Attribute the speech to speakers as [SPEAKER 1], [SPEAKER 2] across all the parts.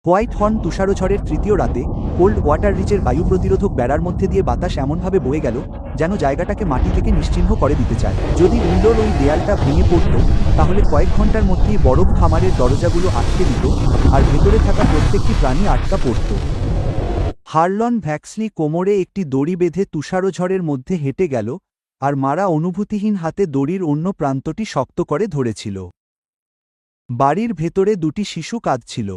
[SPEAKER 1] White horn তুষারঝড়ের তৃতীয় রাতে cold water রিচের বায়ু প্রতিরোধক বেড়ার মধ্যে দিয়ে বাতাস এমনভাবে বয়ে গেল যেন জায়গাটাকে মাটি থেকে নিশ্চিহ্ন করে দিতে চায়। যদি উইন্ডোর ওই দেয়ালটা ভেঙে পড়ত তাহলে কয়েক ঘন্টার মধ্যেই বরফ খামারের দরজাগুলো আটকে দিত আর ভেতরে থাকা প্রত্যেকটি প্রাণী আটকা পড়ত। হারলন ভ্যাক্সলি কোমরে একটি দড়ি বেঁধে তুষারঝড়ের মধ্যে হেঁটে গেল আর মারা অনুভূতিহীন হাতে দড়ির অন্য প্রান্তটি শক্ত করে ধরেছিল। বাড়ির ভেতরে দুটি শিশু কাঁদছিল।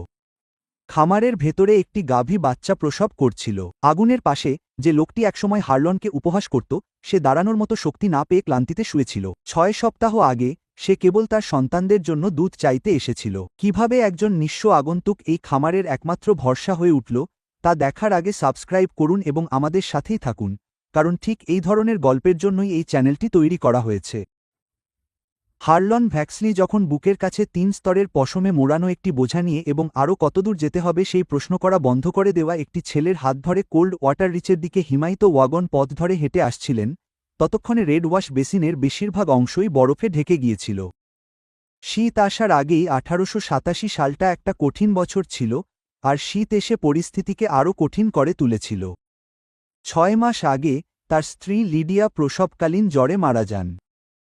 [SPEAKER 1] খামারের ভেতরে একটি গাভী বাচ্চা প্রসব করছিল। আগুনের পাশে যে লোকটি একসময় হারলনকে উপহাস করত সে দাঁড়ানোর মতো শক্তি না পেয়ে ক্লান্তিতে শুয়েছিল। ৬ সপ্তাহ আগে সে কেবল তার সন্তানদের জন্য দুধ চাইতে এসেছিল। কিভাবে একজন নিঃস্ব আগন্তুক এই খামারের একমাত্র ভরসা হয়ে উঠল তা দেখার আগে সাবস্ক্রাইব করুন এবং আমাদের সাথেই থাকুন, কারণ ঠিক এই ধরনের গল্পের জন্যই এই চ্যানেলটি তৈরি করা হয়েছে। হারলন ভ্যাক্সলি যখন বুকের কাছে ৩ স্তরের পশমে মোড়ানো একটি বোঝা নিয়ে এবং আরও কতদূর যেতে হবে সেই প্রশ্ন করা বন্ধ করে দেওয়া একটি ছেলের হাত ধরে কোল্ড ওয়াটার রিচের দিকে হিমায়িত ওয়াগন পথ ধরে হেঁটে আসছিলেন, ততক্ষণে রেড ওয়াশ বেসিনের বেশিরভাগ অংশই বরফে ঢেকে গিয়েছিল। শীত আসার আগেই ১৮৮৭ সালটা একটা কঠিন বছর ছিল, আর শীত এসে পরিস্থিতিকে আরও কঠিন করে তুলেছিল। ৬ মাস আগে তার স্ত্রী লিডিয়া প্রসবকালীন জ্বরে মারা যান।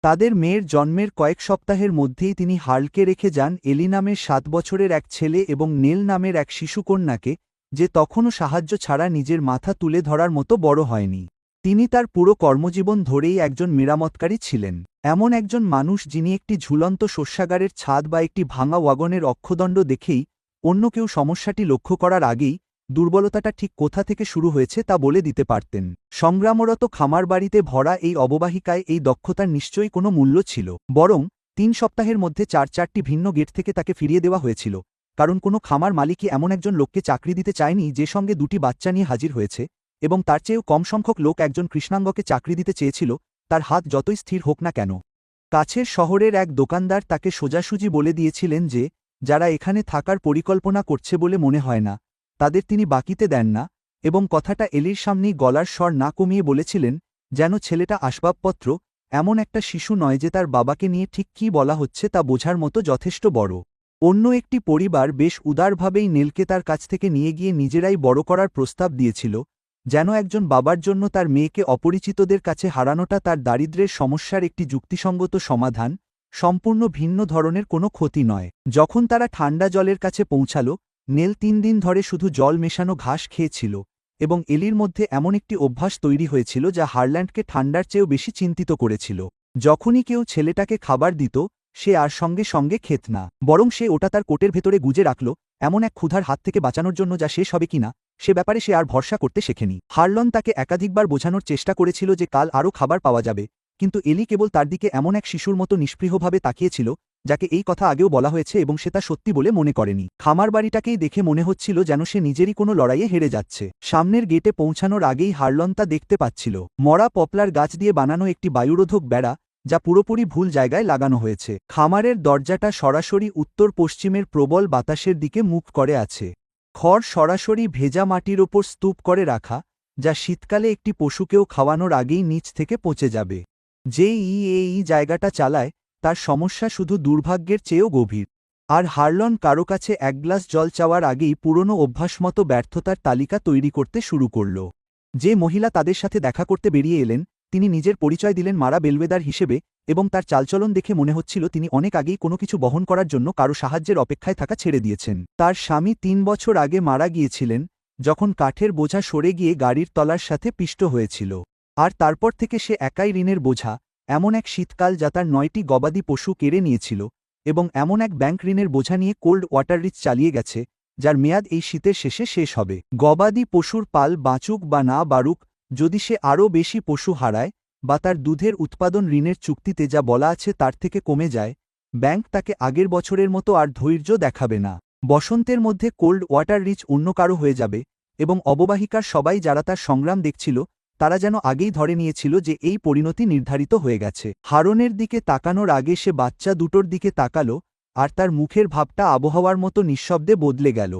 [SPEAKER 1] তাদের মেয়ের জন্মের কয়েক সপ্তাহের মধ্যেই তিনি হার্লকে রেখে যান এলি নামের ৭ বছরের এক ছেলে এবং নেল নামের এক শিশুকন্যাকে, যে তখনও সাহায্য ছাড়া নিজের মাথা তুলে ধরার মতো বড় হয়নি। তিনি তার পুরো কর্মজীবন ধরেই একজন মেরামতকারী ছিলেন, এমন একজন মানুষ যিনি একটি ঝুলন্ত শস্যাগারের ছাদ বা একটি ভাঙা ওয়াগনের অক্ষদণ্ড দেখেই অন্য কেউ সমস্যাটি লক্ষ্য করার আগেই দুর্বলতাটা ঠিক কোথা থেকে শুরু হয়েছে তা বলে দিতে পারতেন। সংগ্রামরত খামার বাড়িতে ভরা এই অববাহিকায় এই দক্ষতার নিশ্চয়ই কোনো মূল্য ছিল, বরং ৩ সপ্তাহের মধ্যে ৪টি ভিন্ন গেট থেকে তাকে ফিরিয়ে দেওয়া হয়েছিল, কারণ কোনো খামার মালিকই এমন একজন লোককে চাকরি দিতে চায়নি যে সঙ্গে ২টি বাচ্চা নিয়ে হাজির হয়েছে, এবং তার চেয়েও কম সংখ্যক লোক একজন কৃষ্ণাঙ্গকে চাকরি দিতে চেয়েছিল, তার হাত যতই স্থির হোক না কেন। কাছের শহরের এক দোকানদার তাকে সোজাসুজি বলে দিয়েছিলেন যে যারা এখানে থাকার পরিকল্পনা করছে বলে মনে হয় না তাদের তিনি বাকিতে দেন না, এবং কথাটা এলির সামনেই গলার স্বর না কমিয়ে বলেছিলেন যেন ছেলেটা আসবাবপত্র, এমন একটা শিশু নয় যে তার বাবাকে নিয়ে ঠিক কী বলা হচ্ছে তা বোঝার মতো যথেষ্ট বড়। অন্য একটি পরিবার বেশ উদারভাবেই নেলকে তার কাছ থেকে নিয়ে গিয়ে নিজেরাই বড় করার প্রস্তাব দিয়েছিল, যেন একজন বাবার জন্য তার মেয়েকে অপরিচিতদের কাছে হারানোটা তার দারিদ্র্যের সমস্যার একটি যুক্তিসঙ্গত সমাধান, সম্পূর্ণ ভিন্ন ধরনের কোনো ক্ষতি নয়। যখন তারা ঠান্ডা জলের কাছে পৌঁছাল, নেল ৩ দিন ধরে শুধু জল মেশানো ঘাস খেয়েছিল, এবং এলির মধ্যে এমন একটি অভ্যাস তৈরি হয়েছিল যা হারল্যান্ডকে ঠান্ডার চেয়েও বেশি চিন্তিত করেছিল। যখনই কেউ ছেলেটাকে খাবার দিত সে আর সঙ্গে সঙ্গে খেত না, বরং সে ওটা তার কোটের ভেতরে গুজে রাখল, এমন এক ক্ষুধার হাত থেকে বাঁচানোর জন্য যা শেষ হবে কিনা সে ব্যাপারে সে আর ভরসা করতে শেখেনি। হারলন তাকে একাধিকবার বোঝানোর চেষ্টা করেছিল যে কাল আরও খাবার পাওয়া যাবে, কিন্তু এলি কেবল তার দিকে এমন এক শিশুর মতো নিষ্পৃহভাবে তাকিয়েছিল যাকে এই কথা আগেও বলা হয়েছে এবং সে তা সত্যি বলে মনে করেনি। খামার বাড়িটাকেই দেখে মনে হচ্ছিল যেন সে নিজেরই কোনো লড়াইয়ে হেরে যাচ্ছে। সামনের গেটে পৌঁছানোর আগেই হারলন তা দেখতে পাচ্ছিল, মরা পপলার গাছ দিয়ে বানানো একটি বায়ুরোধক বেড়া, যা পুরোপুরি ভুল জায়গায় লাগানো হয়েছে। খামারের দরজাটা সরাসরি উত্তর পশ্চিমের প্রবল বাতাসের দিকে মুখ করে আছে। খড় সরাসরি ভেজা মাটির ওপর স্তূপ করে রাখা, যা শীতকালে একটি পশুকেও খাওয়ানোর আগেই নিচ থেকে পচে যাবে। যে এই জায়গাটা চালায় তার সমস্যা শুধু দুর্ভাগ্যের চেয়েও গভীর। আর হারলন কারো কাছে এক গ্লাস জল চাওয়ার আগেই পুরনো অভ্যাসমতো ব্যর্থতার তালিকা তৈরি করতে শুরু করল। যে মহিলা তাদের সাথে দেখা করতে বেরিয়ে এলেন তিনি নিজের পরিচয় দিলেন মারা বেলওয়েদার হিসেবে, এবং তার চালচলন দেখে মনে হচ্ছিল তিনি অনেক আগেই কোনো কিছু বহন করার জন্য কারো সাহায্যের অপেক্ষায় থাকা ছেড়ে দিয়েছেন। তার স্বামী ৩ বছর আগে মারা গিয়েছিলেন যখন কাঠের বোঝা সরে গিয়ে গাড়ির তলার সাথে পিষ্ট হয়েছিল, আর তারপর থেকে সে একাই ঋণের বোঝা, এমন এক শীতকাল যা তার ৯টি গবাদি পশু কেড়ে নিয়েছিল, এবং এমন এক ব্যাংক ঋণের বোঝা নিয়ে কোল্ড ওয়াটার রিচ চালিয়ে গেছে যার মেয়াদ এই শীতের শেষে শেষ হবে। গবাদি পশুর পাল বাঁচুক বা না বাড়ুক, যদি সে আরও বেশি পশু হারায় বা তার দুধের উৎপাদন ঋণের চুক্তিতে যা বলা আছে তার থেকে কমে যায়, ব্যাংক তাকে আগের বছরের মতো আর ধৈর্য দেখাবে না। বসন্তের মধ্যে কোল্ড ওয়াটার রিচ অন্য কারো হয়ে যাবে, এবং অববাহিকার সবাই যারা তার সংগ্রাম দেখছিল তারা যেন আগেই ধরে নিয়েছিল যে এই পরিণতি নির্ধারিত হয়ে গেছে। হারনের দিকে তাকানোর আগে সে বাচ্চা দুটোর দিকে তাকাল, আর তার মুখের ভাবটা আবহাওয়ার মতো নিঃশব্দে বদলে গেল।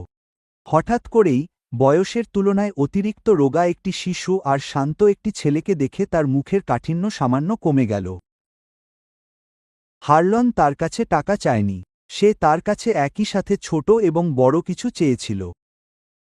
[SPEAKER 1] হঠাৎ করেই বয়সের তুলনায় অতিরিক্ত রোগা একটি শিশু আর শান্ত একটি ছেলেকে দেখে তার মুখের কাঠিন্য সামান্য কমে গেল। হারলন তার কাছে টাকা চায়নি, সে তার কাছে একই সাথে ছোট এবং বড় কিছু চেয়েছিল।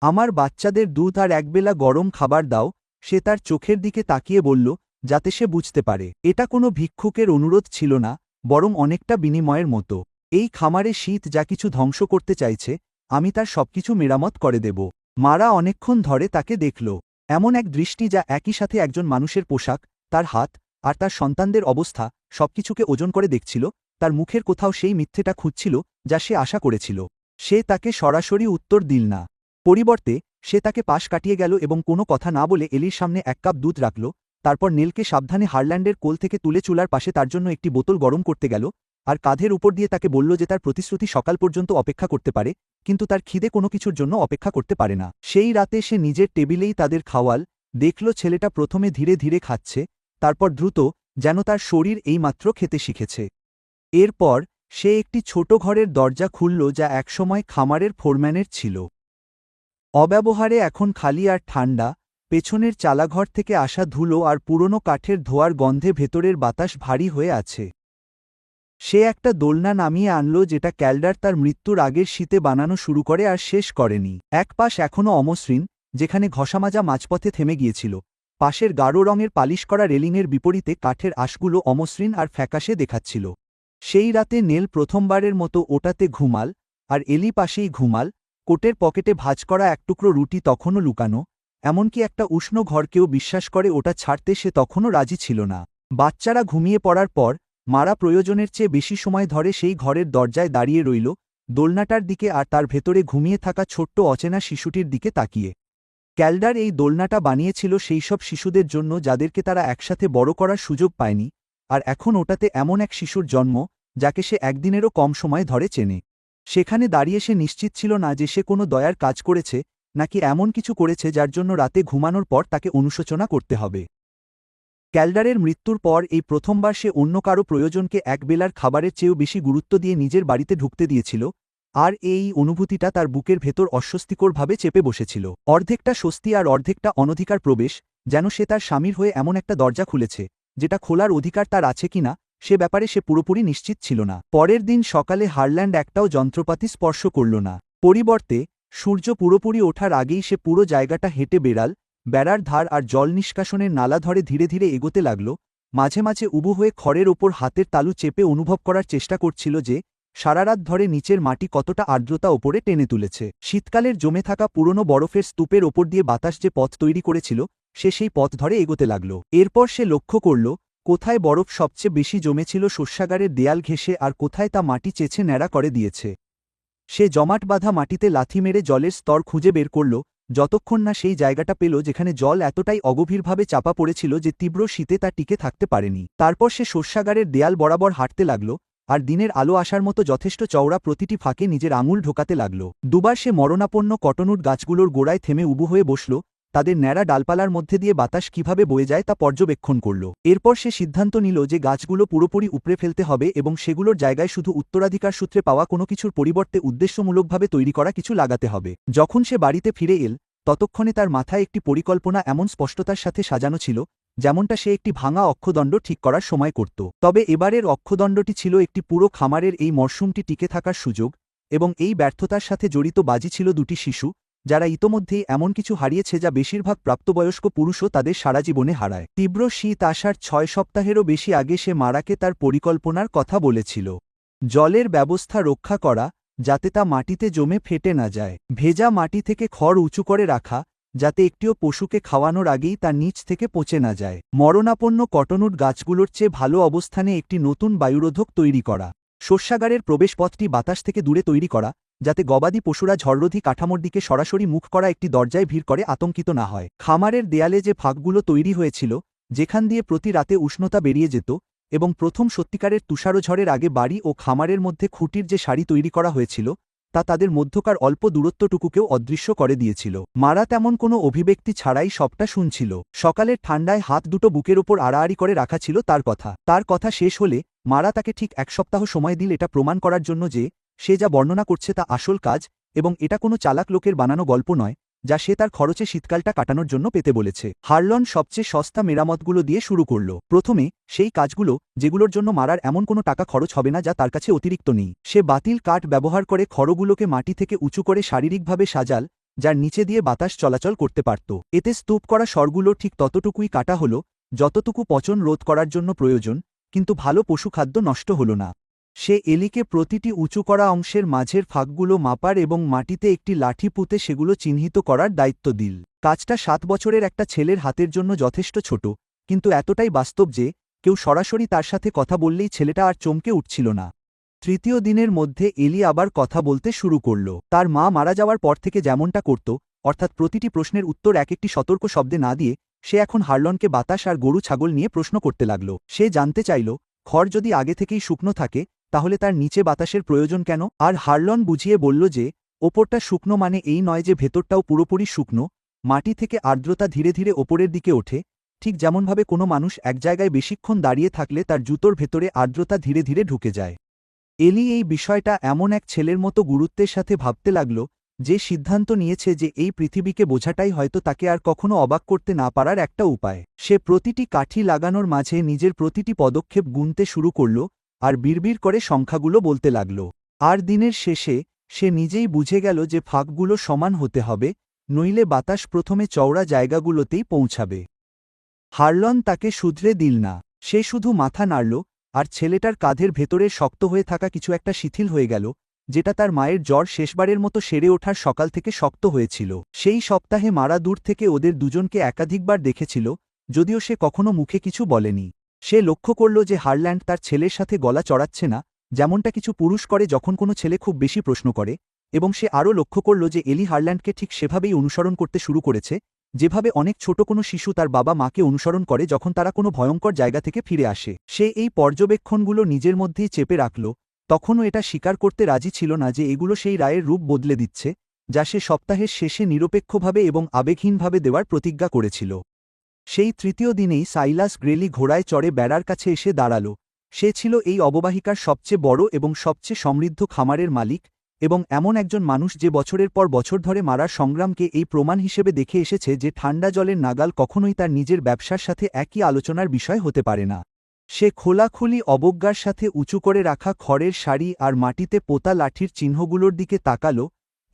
[SPEAKER 1] আমার বাচ্চাদের দুধ আর একবেলা গরম খাবার দাও, সে তার চোখের দিকে তাকিয়ে বলল, যাতে সে বুঝতে পারে এটা কোনো ভিক্ষুকের অনুরোধ ছিল না, বরং অনেকটা বিনিময়ের মতো। এই খামারে শীত যা কিছু ধ্বংস করতে চাইছে, আমি তার সবকিছু মেরামত করে দেব। মারা অনেকক্ষণ ধরে তাকে দেখল। এমন এক দৃষ্টি যা একই সাথে একজন মানুষের পোশাক, তার হাত আর তার সন্তানদের অবস্থা সবকিছুকে ওজন করে দেখছিল। তার মুখের কোথাও সেই মিথ্যেটা খুঁজছিল যা সে আশা করেছিল। সে তাকে সরাসরি উত্তর দিল না। পরিবর্তে সে তাকে পাশ কাটিয়ে গেল এবং কোনো কথা না বলে এলির সামনে এক কাপ দুধ রাখল। তারপর নেলকে সাবধানে হারল্যান্ডের কোল থেকে তুলে চুলার পাশে তার জন্য একটি বোতল গরম করতে গেল, আর কাঁধের উপর দিয়ে তাকে বলল যে তার প্রতিশ্রুতি সকাল পর্যন্ত অপেক্ষা করতে পারে, কিন্তু তার খিদে কোনো কিছুর জন্য অপেক্ষা করতে পারে না। সেই রাতে সে নিজের টেবিলেই তাদের খাওয়াল। দেখল ছেলেটা প্রথমে ধীরে ধীরে খাচ্ছে, তারপর দ্রুত, যেন তার শরীর এইমাত্র খেতে শিখেছে। এরপর সে একটি ছোট ঘরের দরজা খুলল যা একসময় খামারের ফোরম্যানের ছিল। অব্যবহারে এখন খালি আর ঠান্ডা, পেছনের চালাঘর থেকে আসা ধুলো আর পুরনো কাঠের ধোয়ার গন্ধে ভেতরের বাতাস ভারী হয়ে আছে। সে একটা দোলনা নামিয়ে আনল যেটা ক্যালডার তার মৃত্যুর আগের শীতে বানানো শুরু করে আর শেষ করেনি। এক পাশ এখনও অমসৃণ, যেখানে ঘষামাজা মাঝপথে থেমে গিয়েছিল। পাশের গাঢ় রঙের পালিশ করা রেলিংয়ের বিপরীতে কাঠের আঁশগুলো অমসৃণ আর ফ্যাকাশে দেখাচ্ছিল। সেই রাতে নেল প্রথমবারের মতো ওটাতে ঘুমাল, আর এলি পাশেই ঘুমাল। কোটের পকেটে ভাঁজ করা এক টুকরো রুটি তখনও লুকানো, এমনকি একটা উষ্ণ ঘরকেও বিশ্বাস করে ওটা ছাড়তে সে তখনও রাজি ছিল না। বাচ্চারা ঘুমিয়ে পড়ার পর মারা প্রয়োজনের চেয়ে বেশি সময় ধরে সেই ঘরের দরজায় দাঁড়িয়ে রইল, দোলনাটার দিকে আর তার ভেতরে ঘুমিয়ে থাকা ছোট্ট অচেনা শিশুটির দিকে তাকিয়ে। ক্যালডার এই দোলনাটা বানিয়েছিল সেই সব শিশুদের জন্য যাদেরকে তারা একসাথে বড় করার সুযোগ পায়নি, আর এখন ওটাতে এমন এক শিশুর জন্ম যাকে সে একদিনেরও কম সময় ধরে চেনে। সেখানে দাঁড়িয়ে সে নিশ্চিত ছিল না যে সে কোনো দয়ার কাজ করেছে, নাকি এমন কিছু করেছে যার জন্য রাতে ঘুমানোর পর তাকে অনুশোচনা করতে হবে। ক্যালডারের মৃত্যুর পর এই প্রথমবার সে অন্য কারো প্রয়োজনকে একবেলার খাবারের চেয়েও বেশি গুরুত্ব দিয়ে নিজের বাড়িতে ঢুকতে দিয়েছিল, আর এই অনুভূতিটা তার বুকের ভেতর অস্বস্তিকরভাবে চেপে বসেছিল। অর্ধেকটা স্বস্তি আর অর্ধেকটা অনধিকার প্রবেশ, যেন সে তার স্বামীর হয়ে এমন একটা দরজা খুলেছে যেটা খোলার অধিকার তার আছে কিনা সে ব্যাপারে সে পুরোপুরি নিশ্চিত ছিল না। পরের দিন সকালে হারল্যান্ড একটাও যন্ত্রপাতি স্পর্শ করল না। পরিবর্তে সূর্য পুরোপুরি ওঠার আগেই সে পুরো জায়গাটা হেঁটে বেড়ার ধার আর জল নিষ্কাশনের নালা ধরে ধীরে ধীরে এগোতে লাগল। মাঝে মাঝে উবু হয়ে খড়ের ওপর হাতের তালু চেপে অনুভব করার চেষ্টা করছিল যে সারারাত ধরে নিচের মাটি কতটা আর্দ্রতা ওপরে টেনে তুলেছে। শীতকালের জমে থাকা পুরনো বরফের স্তূপের ওপর দিয়ে বাতাস যে পথ তৈরি করেছিল, সে সেই পথ ধরে এগোতে লাগল। এরপর সে লক্ষ্য করল কোথায় বরফ সবচেয়ে বেশি জমেছিল শস্যাগারের দেয়াল ঘেঁষে, আর কোথায় তা মাটি চেঁছে ন্যাড়া করে দিয়েছে। সে জমাট বাঁধা মাটিতে লাথি মেরে জলের স্তর খুঁজে বের করল, যতক্ষণ না সেই জায়গাটা পেল যেখানে জল এতটাই অগভীরভাবে চাপা পড়েছিল যে তীব্র শীতে তা টিকে থাকতে পারেনি। তারপর সে শস্যাগারের দেয়াল বরাবর হাঁটতে লাগল, আর দিনের আলো আসার মতো যথেষ্ট চওড়া প্রতিটি ফাঁকে নিজের আঙুল ঢোকাতে লাগল। দুবার সে মরণাপন্ন কটনুট গাছগুলোর গোড়ায় থেমে উবু হয়ে বসল, তাদের ন্যাড়া ডালপালার মধ্যে দিয়ে বাতাস কিভাবে বয়ে যায় তা পর্যবেক্ষণ করল। এরপর সে সিদ্ধান্ত নিল যে গাছগুলো পুরোপুরি উপড়ে ফেলতে হবে এবং সেগুলোর জায়গায় শুধু উত্তরাধিকার সূত্রে পাওয়া কোনো কিছুর পরিবর্তে উদ্দেশ্যমূলকভাবে তৈরি করা কিছু লাগাতে হবে। যখন সে বাড়িতে ফিরে এল, ততক্ষণে তার মাথায় একটি পরিকল্পনা এমন স্পষ্টতার সাথে সাজানো ছিল যেমনটা সে একটি ভাঙা অক্ষদণ্ড ঠিক করার সময় করত। তবে এবারের অক্ষদণ্ডটি ছিল একটি পুরো খামারের এই মরশুমটি টিকে থাকার সুযোগ, এবং এই ব্যর্থতার সাথে জড়িত বাজি ছিল দুটি শিশু যারা ইতোমধ্যেই এমন কিছু হারিয়েছে যা বেশিরভাগ প্রাপ্তবয়স্ক পুরুষও তাদের সারা জীবনে হারায়। তীব্র শীত আসার 6 সপ্তাহেরও বেশি আগে সে মারাকে তার পরিকল্পনার কথা বলেছিল। জলের ব্যবস্থা রক্ষা করা, যাতে তা মাটিতে জমে ফেটে না যায়। ভেজা মাটি থেকে খড় উঁচু করে রাখা, যাতে একটিও পশুকে খাওয়ানোর আগেই তা নিচ থেকে পচে না যায়। মরণাপন্ন কটনুট গাছগুলোর চেয়ে ভালো অবস্থানে একটি নতুন বায়ুরোধক তৈরি করা। শস্যাগারের প্রবেশপথটি বাতাস থেকে দূরে তৈরি করা, যাতে গবাদি পশুরা ঝড়রোধী কাঠামোর দিকে সরাসরি মুখ করা একটি দরজায় ভিড় করে আতঙ্কিত না হয়। খামারের দেয়ালে যে ফাঁকগুলো তৈরি হয়েছিল, যেখান দিয়ে প্রতি রাতে উষ্ণতা বেরিয়ে যেত, এবং প্রথম সত্যিকারের তুষারঝড়ের আগে বাড়ি ও খামারের মধ্যে খুঁটির যে সারি তৈরি করা হয়েছিল, তা তাদের মধ্যকার অল্প দূরত্বটুকুকেও অদৃশ্য করে দিয়েছিল। মারা তেমন কোনো অভিব্যক্তি ছাড়াই সবটা শুনছিল। সকালের ঠান্ডায় হাত দুটো বুকের ওপর আড়াআড়ি করে রাখা ছিল তার কথা শেষ হলে মারা তাকে ঠিক 1 সপ্তাহ সময় দিল এটা প্রমাণ করার জন্য যে সে যা বর্ণনা করছে তা আসল কাজ, এবং এটা কোনো চালাক লোকের বানানো গল্প নয়, যা সে তার খরচে শীতকালটা কাটানোর জন্য পেতে বলেছে। হারলন সবচেয়ে সস্তা মেরামতগুলো দিয়ে শুরু করল। প্রথমে সেই কাজগুলো যেগুলোর জন্য মারার এমন কোনো টাকা খরচ হবে না যা তার কাছে অতিরিক্ত নেই। সে বাতিল কাঠ ব্যবহার করে খড়গুলোকে মাটি থেকে উঁচু করে শারীরিকভাবে সাজাল, যার নিচে দিয়ে বাতাস চলাচল করতে পারত। এতে স্তূপ করা স্বরগুলো ঠিক ততটুকুই কাটা হল যতটুকু পচন রোধ করার জন্য প্রয়োজন, কিন্তু ভালো পশুখাদ্য নষ্ট হল না। সে এলিকে প্রতিটি উঁচু করা অংশের মাঝের ফাঁকগুলো মাপার এবং মাটিতে একটি লাঠি পুঁতে সেগুলো চিহ্নিত করার দায়িত্ব দিল। কাজটা 7 বছরের একটা ছেলের হাতের জন্য যথেষ্ট ছোট, কিন্তু এতটাই বাস্তব যে কেউ সরাসরি তার সাথে কথা বললেই ছেলেটা আর চমকে উঠছিল না। তৃতীয় দিনের মধ্যে এলি আবার কথা বলতে শুরু করল। তার মা মারা যাওয়ার পর থেকে যেমনটা করত, অর্থাৎ প্রতিটি প্রশ্নের উত্তর এক একটি সতর্ক শব্দে না দিয়ে, সে এখন হারলনকে বাতাস আর গরু ছাগল নিয়ে প্রশ্ন করতে লাগল। সে জানতে চাইল, খড় যদি আগে থেকেই শুকনো থাকে তাহলে তার নিচে বাতাসের প্রয়োজন কেন? আর হারলন বুঝিয়ে বলল যে ওপরটা শুকনো মানে এই নয় যে ভেতরটাও পুরোপুরি শুকনো। মাটি থেকে আর্দ্রতা ধীরে ধীরে ওপরের দিকে ওঠে, ঠিক যেমনভাবে কোনো মানুষ এক জায়গায় বেশিক্ষণ দাঁড়িয়ে থাকলে তার জুতোর ভেতরে আর্দ্রতা ধীরে ধীরে ঢুকে যায়। এলি এই বিষয়টা এমন এক ছেলের মতো গুরুত্বের সাথে ভাবতে লাগল যে সিদ্ধান্ত নিয়েছে যে এই পৃথিবীকে বোঝাটাই হয়তো তাকে আর কখনো অবাক করতে না পারার একটা উপায়। সে প্রতিটি কাঠি লাগানোর মাঝে নিজের প্রতিটি পদক্ষেপ গুনতে শুরু করল আর বিড়বিড় করে সংখ্যাগুলো বলতে লাগল। আর দিনের শেষে সে নিজেই বুঝে গেল যে ফাঁকগুলো সমান হতে হবে, নইলে বাতাস প্রথমে চওড়া জায়গাগুলোতেই পৌঁছাবে। হারলন তাকে শুধরে দিল না। সে শুধু মাথা নাড়ল, আর ছেলেটার কাঁধের ভেতরের শক্ত হয়ে থাকা কিছু একটা শিথিল হয়ে গেল, যেটা তার মায়ের জ্বর শেষবারের মতো সেরে ওঠার সকাল থেকে শক্ত হয়েছিল। সেই সপ্তাহে মারা দূর থেকে ওদের দুজনকে একাধিকবার দেখেছিল, যদিও সে কখনো মুখে কিছু বলেনি। সে লক্ষ্য করল যে হারল্যান্ড তার ছেলের সাথে গলা চড়াচ্ছে না, যেমনটা কিছু পুরুষ করে যখন কোনো ছেলে খুব বেশি প্রশ্ন করে, এবং সে আরও লক্ষ্য করল যে এলি হারল্যান্ডকে ঠিক সেভাবেই অনুসরণ করতে শুরু করেছে, যেভাবে অনেক ছোট কোনো শিশু তার বাবা মাকে অনুসরণ করে যখন তারা কোনো ভয়ঙ্কর জায়গা থেকে ফিরে আসে। সে এই পর্যবেক্ষণগুলো নিজের মধ্যেই চেপে রাখল, তখনও এটা স্বীকার করতে রাজি ছিল না যে এগুলো সেই রায়ের রূপ বদলে দিচ্ছে, যা সে সপ্তাহের শেষে নিরপেক্ষভাবে এবং আবেগহীনভাবে দেওয়ার প্রতিজ্ঞা করেছিল। সেই তৃতীয় দিনেই সাইলাস গ্রেলি ঘোড়ায় চড়ে বেড়ার কাছে এসে দাঁড়াল। সে ছিল এই অববাহিকার সবচেয়ে বড় এবং সবচেয়ে সমৃদ্ধ খামারের মালিক, এবং এমন একজন মানুষ যে বছরের পর বছর ধরে মারার সংগ্রামকে এই প্রমাণ হিসেবে দেখে এসেছে যে ঠান্ডা জলের নাগাল কখনোই তার নিজের ব্যবসার সাথে একই আলোচনার বিষয় হতে পারে না। সে খোলাখুলি অবজ্ঞার সাথে উঁচু করে রাখা খড়ের সারি আর মাটিতে পোতা লাঠির চিহ্নগুলোর দিকে তাকাল,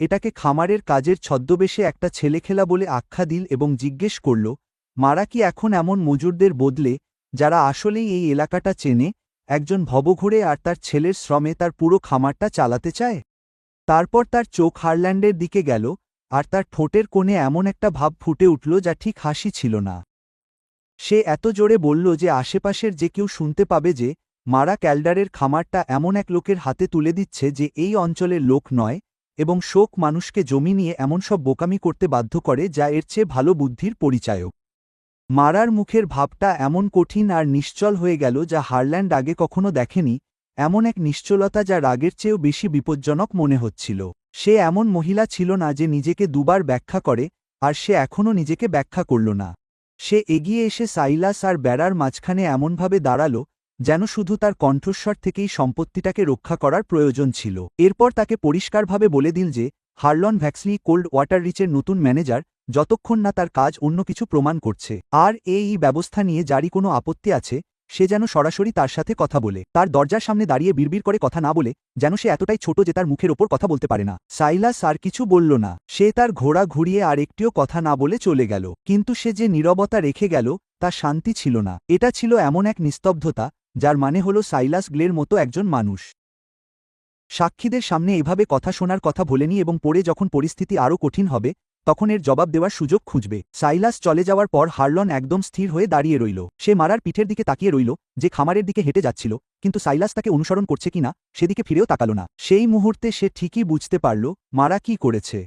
[SPEAKER 1] এটাকে খামারের কাজের ছদ্মবেশে একটা ছেলেখেলা বলে আখ্যা দিল এবং জিজ্ঞেস করল, মারা কি এখন এমন মজুরদের বদলে, যারা আসলেই এই এলাকাটা চেনে, একজন ভবঘুরে আর তার ছেলের শ্রমে তার পুরো খামারটা চালাতে চায়? তারপর তার চোখ হারল্যান্ডের দিকে গেল, আর তার ঠোঁটের কোণে এমন একটা ভাব ফুটে উঠল যা ঠিক হাসি ছিল না। সে এত জোরে বলল যে আশেপাশের যে কেউ শুনতে পাবে যে মারা ক্যালডারের খামারটা এমন এক লোকের হাতে তুলে দিচ্ছে যে এই অঞ্চলের লোক নয়, এবং শোক মানুষকে জমি নিয়ে এমন সব বোকামি করতে বাধ্য করে যা এর চেয়ে ভালো বুদ্ধির পরিচায়ক। মারার মুখের ভাবটা এমন কঠিন আর নিশ্চল হয়ে গেল যা হারল্যান্ড আগে কখনো দেখেনি, এমন এক নিশ্চলতা যা রাগের চেয়েও বেশি বিপজ্জনক মনে হচ্ছিল। সে এমন মহিলা ছিল না যে নিজেকে দুবার ব্যাখ্যা করে, আর সে এখনও নিজেকে ব্যাখ্যা করল না। সে এগিয়ে এসে সাইলাস আর বেড়ার মাঝখানে এমনভাবে দাঁড়াল যেন শুধু তার কণ্ঠস্বর থেকেই সম্পত্তিটাকে রক্ষা করার প্রয়োজন ছিল। এরপর তাকে পরিষ্কারভাবে বলে দিল যে হারলন ভ্যাক্সলি কোল্ড ওয়াটার রিচের নতুন ম্যানেজার, যতক্ষণ না তার কাজ অন্য কিছু প্রমাণ করছে। আর এই ব্যবস্থা নিয়ে যারই কোনো আপত্তি আছে, সে যেন সরাসরি তার সাথে কথা বলে। তার দরজার সামনে দাঁড়িয়ে বিড়বিড় করে কথা না বলে, যেন সে এতটাই ছোট যে তার মুখের ওপর কথা বলতে পারে না। সাইলাস আর কিছু বলল না। সে তার ঘোড়া ঘুরিয়ে আর একটিও কথা না বলে চলে গেল। কিন্তু সে যে নীরবতা রেখে গেল তা শান্তি ছিল না, এটা ছিল এমন এক নিস্তব্ধতা যার মানে হল সাইলাস গ্লের মতো একজন মানুষ সাক্ষীদের সামনে এভাবে কথা শোনার কথা ভোলেনি, এবং পরে যখন পরিস্থিতি আরও কঠিন হবে তখন এর জবাব দেওয়ার সুযোগ খুঁজবে। সাইলাস চলে যাওয়ার পর হারলন একদম স্থির হয়ে দাঁড়িয়ে রইল। সে মারার পিঠের দিকে তাকিয়ে রইল, যে খামারের দিকে হেঁটে যাচ্ছিল, কিন্তু সাইলাস তাকে অনুসরণ করছে কিনা সেদিকে ফিরেও তাকাল না। সেই মুহূর্তে সে ঠিকই বুঝতে পারল মারা কি করেছে।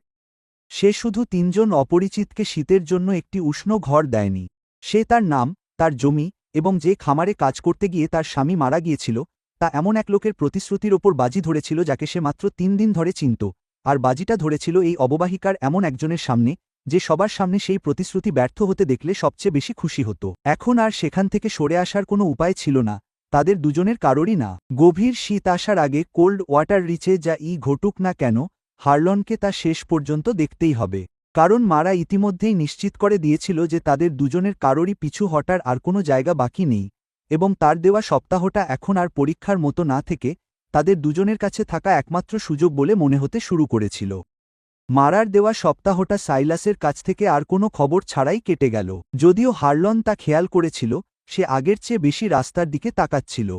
[SPEAKER 1] সে শুধু 3 জন অপরিচিতকে শীতের জন্য একটি উষ্ণ ঘর দেয়নি, সে তার নাম, তার জমি, এবং যে খামারে কাজ করতে গিয়ে তার স্বামী মারা গিয়েছিল তা এমন এক লোকের প্রতিশ্রুতির ওপর বাজি ধরেছিল যাকে সে মাত্র 3 দিন ধরে চিনত, আর বাজিটা ধরেছিল এই অববাহিকার এমন একজনের সামনে যে সবার সামনে সেই প্রতিশ্রুতি ব্যর্থ হতে দেখলে সবচেয়ে বেশি খুশি হতো। এখন আর সেখান থেকে সরে আসার কোনো উপায় ছিল না, তাদের দুজনের কারোরই না। গভীর শীত আসার আগে কোল্ড ওয়াটার রিচে যা ঘটুক না কেন, হারলনকে তা শেষ পর্যন্ত দেখতেই হবে। কারণ মারা ইতিমধ্যেই নিশ্চিত করে দিয়েছিল যে তাদের দুজনের কারোরই পিছু হটার আর কোনো জায়গা বাকি নেই এবং তার দেওয়া সপ্তাহটা এখন আর পরীক্ষার মতো না থেকে তাদের দুজনের কাছে থাকা একমাত্র সুযোগ বলে মনে হতে শুরু করেছিল। মারার দেওয়া সপ্তাহটা সাইলাসের কাছ থেকে আর কোনো খবর ছাড়াই কেটে গেল। যদিও হারলন তা খেয়াল করেছিল, সে আগের চেয়ে বেশি রাস্তার দিকে তাকাচ্ছিল।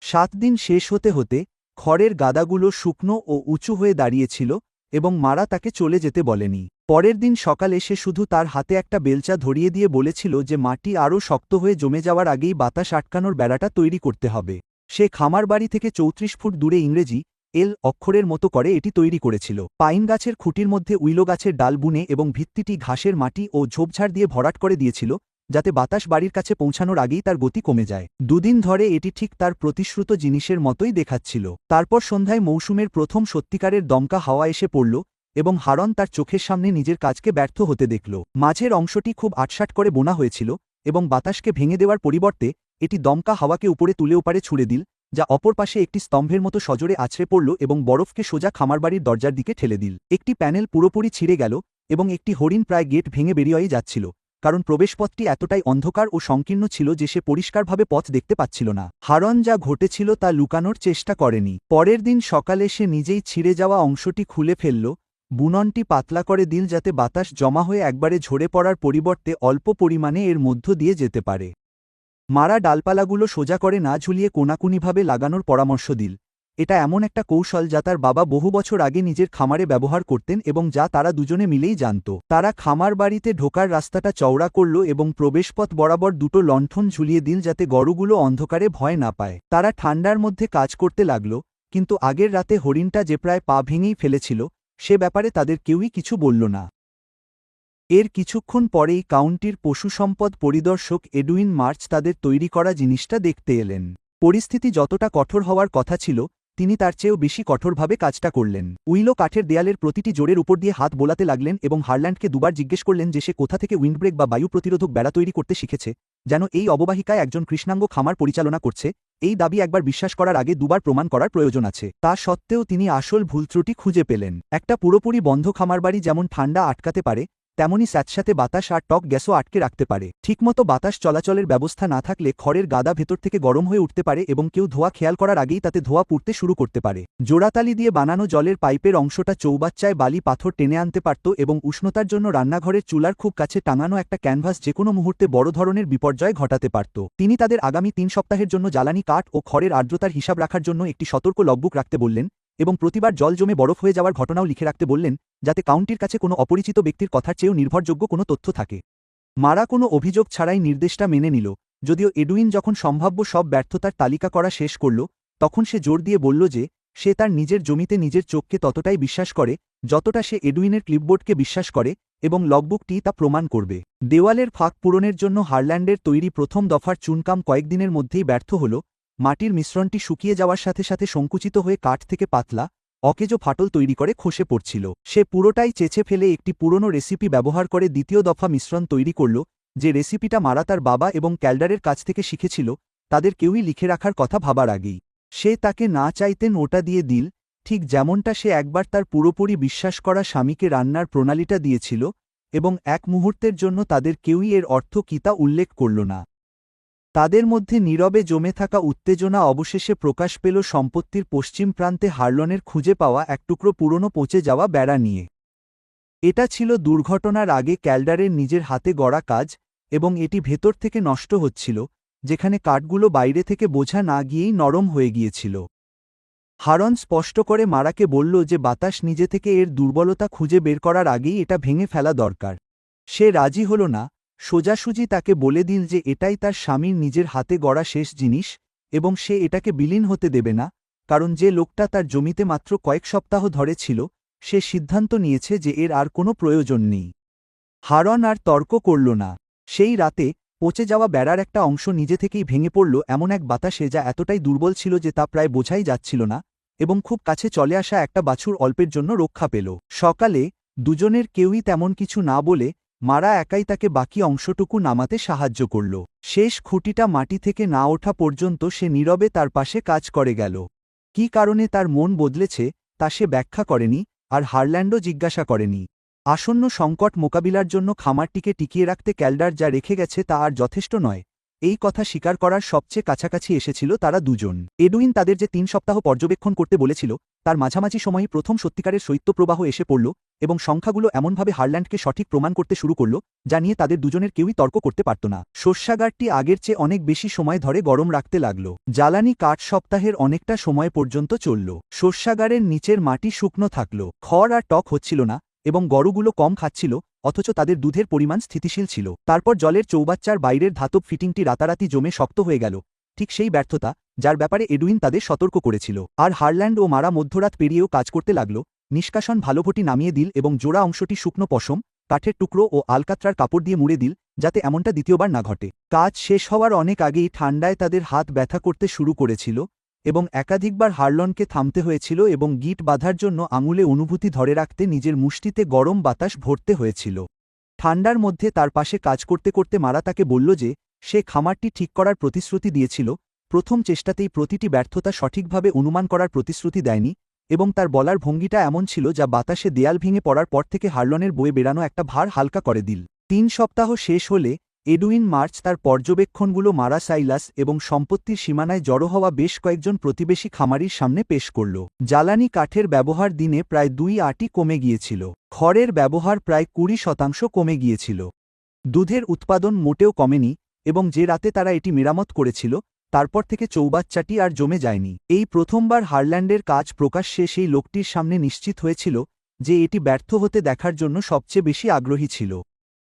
[SPEAKER 1] 7 দিন শেষ হতে হতে খড়ের গাদাগুলো শুকনো ও উঁচু হয়ে দাঁড়িয়েছিল এবং মারা তাকে চলে যেতে বলেনি। পরের দিন সকালে সে শুধু তার হাতে একটা বেলচা ধরিয়ে দিয়ে বলেছিল যে মাটি আরও শক্ত হয়ে জমে যাওয়ার আগেই বাতাস আটকানোর বেড়াটা তৈরি করতে হবে। সে খামার বাড়ি থেকে 34 ফুট দূরে ইংরেজি এল অক্ষরের মতো করে এটি তৈরি করেছিল। পাইন গাছের খুঁটির মধ্যে উইলো গাছের ডাল বুনে এবং ভিত্তিটি ঘাসের মাটি ও ঝোপঝাড় দিয়ে ভরাট করে দিয়েছিল, যাতে বাতাস বাড়ির কাছে পৌঁছানোর আগেই তার গতি কমে যায়। 2 দিন ধরে এটি ঠিক তার প্রতিশ্রুত জিনিসের মতোই দেখাচ্ছিল। তারপর সন্ধ্যায় মৌসুমের প্রথম সত্যিকারের দমকা হাওয়া এসে পড়ল এবং হারন তার চোখের সামনে নিজের কাজকে ব্যর্থ হতে দেখল। মাঝের অংশটি খুব আটসাট করে বোনা হয়েছিল এবং বাতাসকে ভেঙে দেওয়ার পরিবর্তে এটি দমকা হাওয়াকে উপরে তুলে ওপারে ছুড়ে দিল, যা অপর পাশে একটি স্তম্ভের মতো সজোরে আছড়ে পড়ল এবং বরফকে সোজা খামারবাড়ির দরজার দিকে ঠেলে দিল। একটি প্যানেল পুরোপুরি ছিঁড়ে গেল এবং একটি হরিণ প্রায় গেট ভেঙে বেরিয়ে যাচ্ছিল, কারণ প্রবেশপথটি এতটাই অন্ধকার ও সংকীর্ণ ছিল যে সে পরিষ্কারভাবে পথ দেখতে পাচ্ছিল না। হারন যা ঘটেছিল তা লুকানোর চেষ্টা করেনি। পরের দিন সকালে সে নিজেই ছিঁড়ে যাওয়া অংশটি খুলে ফেলল, বুননটি পাতলা করে দিল যাতে বাতাস জমা হয়ে একবারে ঝরে পড়ার পরিবর্তে অল্প পরিমাণে এর মধ্য দিয়ে যেতে পারে। মারা ডালপালাগুলো সোজা করে না ঝুলিয়ে কোনাকুনিভাবে লাগানোর পরামর্শ দিল। এটা এমন একটা কৌশল যা তার বাবা বহু বছর আগে নিজের খামারে ব্যবহার করতেন এবং যা তারা দুজনে মিলেই জানত। তারা খামার বাড়িতে ঢোকার রাস্তাটা চওড়া করল এবং প্রবেশপথ বরাবর 2টো লণ্ঠন ঝুলিয়ে দিল যাতে গরুগুলো অন্ধকারে ভয় না পায়। তারা ঠান্ডার মধ্যে কাজ করতে লাগল, কিন্তু আগের রাতে হরিণটা যে প্রায় পা ভেঙেই ফেলেছিল সে ব্যাপারে তাদের কেউই কিছু বলল না। এর কিছুক্ষণ পরেই কাউন্টির পশুসম্পদ পরিদর্শক এডুইন মার্চ তাদের তৈরি করা জিনিসটা দেখতে এলেন। পরিস্থিতি যতটা কঠোর হওয়ার কথা ছিল তিনি তার চেয়েও বেশি কঠোরভাবে কাজটা করলেন। উইলো কাঠের দেয়ালের প্রতিটি জোরের উপর দিয়ে হাত বোলাতে লাগলেন এবং হারল্যান্ডকে দুবার জিজ্ঞেস করলেন যে সে কোথা থেকে উইন্ডব্রেক বা বায়ু প্রতিরোধক বেড়া তৈরি করতে শিখেছে, যেন এই অববাহিকায় একজন কৃষ্ণাঙ্গ খামার পরিচালনা করছে। এই দাবি একবার বিশ্বাস করার আগে দুবার প্রমাণ করার প্রয়োজন আছে। তা সত্ত্বেও তিনি আসল ভুলত্রুটি খুঁজে পেলেন। একটা পুরোপুরি বন্ধ খামারবাড়ি যেমন ঠান্ডা আটকাতে পারে, তেমনি স্যাঁতস্যাঁতে বাতাস আর টক গ্যাসও আটকে রাখতে পারে। ঠিকমতো বাতাস চলাচলের ব্যবস্থা না থাকলে খড়ের গাদা ভেতর থেকে গরম হয়ে উঠতে পারে এবং কেউ ধোঁয়া খেয়াল করার আগেই তাতে ধোঁয়া পুড়তে শুরু করতে পারে। জোড়াতালি দিয়ে বানানো জলের পাইপের অংশটা চৌবাচ্চায় বালি পাথর টেনে আনতে পারত এবং উষ্ণতার জন্য রান্নাঘরের চুলার খুব কাছে টাঙানো একটা ক্যানভাস যেকোনো মুহূর্তে বড় ধরনের বিপর্যয় ঘটাতে পারত। তিনি তাদের আগামী 3 সপ্তাহের জন্য জ্বালানি কাঠ ও খড়ের আর্দ্রতার হিসাব রাখার জন্য একটি সতর্ক লগবুক রাখতে বললেন এবং প্রতিবার জল জমে বরফ হয়ে যাওয়ার ঘটনাও লিখে রাখতে বললেন, যাতে কাউন্টির কাছে কোনো অপরিচিত ব্যক্তির কথার চেয়েও নির্ভরযোগ্য কোনো তথ্য থাকে। মারা কোনো অভিযোগ ছাড়াই নির্দেশটা মেনে নিল। যদিও এডুইন যখন সম্ভাব্য সব ব্যর্থতার তালিকা করা শেষ করল, তখন সে জোর দিয়ে বলল যে সে তার নিজের জমিতে নিজের চোখকে ততটাই বিশ্বাস করে যতটা সে এডুইনের ক্লিপবোর্ডকে বিশ্বাস করে এবং লগবুকটি তা প্রমাণ করবে। দেওয়ালের ফাঁক পূরণের জন্য হারল্যান্ডের তৈরি প্রথম দফার চুনকাম কয়েকদিনের মধ্যেই ব্যর্থ হল। মাটির মিশ্রণটি শুকিয়ে যাওয়ার সাথে সাথে সংকুচিত হয়ে কাঠ থেকে পাতলা অকেজো ফাটল তৈরি করে খসে পড়ছিল। সে পুরোটাই চেঁচে ফেলে একটি পুরনো রেসিপি ব্যবহার করে দ্বিতীয় দফা মিশ্রণ তৈরি করল, যে রেসিপিটা মারা তার বাবা এবং ক্যালডারের কাছ থেকে শিখেছিল তাদের কেউই লিখে রাখার কথা ভাবার আগেই। সে তাকে না চাইতেন ওটা দিয়ে দিল, ঠিক যেমনটা সে একবার তার পুরোপুরি বিশ্বাস করা স্বামীকে রান্নার প্রণালীটা দিয়েছিল, এবং এক মুহূর্তের জন্য তাদের কেউই এর অর্থ কী তা উল্লেখ করল না। তাদের মধ্যে নীরবে জমে থাকা উত্তেজনা অবশেষে প্রকাশ পেল সম্পত্তির পশ্চিম প্রান্তে হারলনের খুঁজে পাওয়া এক টুকরো পুরনো পচে যাওয়া বেড়া নিয়ে। এটা ছিল দুর্ঘটনার আগে ক্যালডারের নিজের হাতে গড়া কাজ এবং এটি ভেতর থেকে নষ্ট হচ্ছিল, যেখানে কাঠগুলো বাইরে থেকে বোঝা না গিয়েই নরম হয়ে গিয়েছিল। হারন স্পষ্ট করে মারাকে বলল যে বাতাস নিজে থেকে এর দুর্বলতা খুঁজে বের করার আগেই এটা ভেঙে ফেলা দরকার। সে রাজি হল না, সোজাসুজি তাকে বলে দিল যে এটাই তার স্বামীর নিজের হাতে গড়া শেষ জিনিস এবং সে এটাকে বিলীন হতে দেবে না, কারণ যে লোকটা তার জমিতে মাত্র কয়েক সপ্তাহ ধরে ছিল সে সিদ্ধান্ত নিয়েছে যে এর আর কোনো প্রয়োজন নেই। হারন আর তর্ক করল না। সেই রাতে পচে যাওয়া বেড়ার একটা অংশ নিজে থেকেই ভেঙে পড়ল এমন এক বাতাসে যা এতটাই দুর্বল ছিল যে তা প্রায় বোঝাই যাচ্ছিল না, এবং খুব কাছে চলে আসা একটা বাছুর অল্পের জন্য রক্ষা পেল। সকালে দুজনের কেউই তেমন কিছু না বলে মারা একাই তাকে বাকি অংশটুকু নামাতে সাহায্য করল। শেষ খুঁটিটা মাটি থেকে না ওঠা পর্যন্ত সে নীরবে তার পাশে কাজ করে গেল। কী কারণে তার মন বদলেছে তা সে ব্যাখ্যা করেনি, আর হারল্যান্ডও জিজ্ঞাসা করেনি। আসন্ন সংকট মোকাবিলার জন্য খামারটিকে টিকিয়ে রাখতে ক্যালডার যা রেখে গেছে তা আর যথেষ্ট নয়, এই কথা স্বীকার করার সবচেয়ে কাছাকাছি এসেছিল তারা দুজন। এডুইন তাদের যে 3 সপ্তাহ পর্যবেক্ষণ করতে বলেছিল তার মাঝামাঝি সময়ই প্রথম সত্যিকারের শৈত্যপ্রবাহ এসে পড়ল এবং সংখ্যাগুলো এমনভাবে হারল্যান্ডকে সঠিক প্রমাণ করতে শুরু করল যা নিয়ে তাদের দুজনের কেউই তর্ক করতে পারত না। শস্যাগারটি আগের চেয়ে অনেক বেশি সময় ধরে গরম রাখতে লাগল। জ্বালানি কাঠ সপ্তাহের অনেকটা সময় পর্যন্ত চলল। শস্যাগারের নিচের মাটি শুকনো থাকল, খড় আর টক হচ্ছিল না এবং গরুগুলো কম খাচ্ছিল, অথচ তাদের দুধের পরিমাণ স্থিতিশীল ছিল। তারপর জলের চৌবাচ্চার বাইরের ধাতব ফিটিংটি রাতারাতি জমে শক্ত হয়ে গেল, ঠিক সেই ব্যর্থতা যার ব্যাপারে এডুইন তাদের সতর্ক করেছিল। আর হারল্যান্ড ও মারা মধ্যরাত পেরিয়েও কাজ করতে লাগল। নিষ্কাশন ভালোভটি নামিয়ে দিল এবং জোড়া অংশটি শুকনো পশম, কাঠের টুকরো ও আলকাত্রার কাপড় দিয়ে মুড়ে দিল, যাতে এমনটা দ্বিতীয়বার না ঘটে। কাজ শেষ হওয়ার অনেক আগেই ঠান্ডায় তাদের হাত ব্যথা করতে শুরু করেছিল এবং একাধিকবার হারলনকে থামতে হয়েছিল এবং গিট বাঁধার জন্য আঙুলে অনুভূতি ধরে রাখতে নিজের মুষ্টিতে গরম বাতাস ভরতে হয়েছিল। ঠান্ডার মধ্যে তার পাশে কাজ করতে করতে মারা তাকে বলল যে সে খামারটি ঠিক করার প্রতিশ্রুতি দিয়েছিল, প্রথম চেষ্টাতেই প্রতিটি ব্যর্থতা সঠিকভাবে অনুমান করার প্রতিশ্রুতি দেয়নি, এবং তার বলার ভঙ্গিটা এমন ছিল যা বাতাসে দেয়াল ভেঙে পড়ার পর থেকে হারলনের বয়ে বেড়ানো একটা ভার হালকা করে দিল। 3 সপ্তাহ শেষ হলে এডুইন মার্চ তার পর্যবেক্ষণগুলো মারা সাইলাস এবং সম্পত্তির সীমানায় জড়ো হওয়া বেশ কয়েকজন প্রতিবেশী খামারির সামনে পেশ করল। জ্বালানি কাঠের ব্যবহার দিনে প্রায় 2 কমে গিয়েছিল, খড়ের ব্যবহার প্রায় 20% কমে গিয়েছিল, দুধের উৎপাদন মোটেও কমেনি এবং যে রাতে তারা এটি মেরামত করেছিল তারপর থেকে চৌবাচ্চাটি আর জমে যায়নি। এই প্রথমবার হারল্যান্ডের কাজ প্রকাশ্যে সেই লোকটির সামনে নিশ্চিত হয়েছিল যে এটি ব্যর্থ হতে দেখার জন্য সবচেয়ে বেশি আগ্রহী ছিল।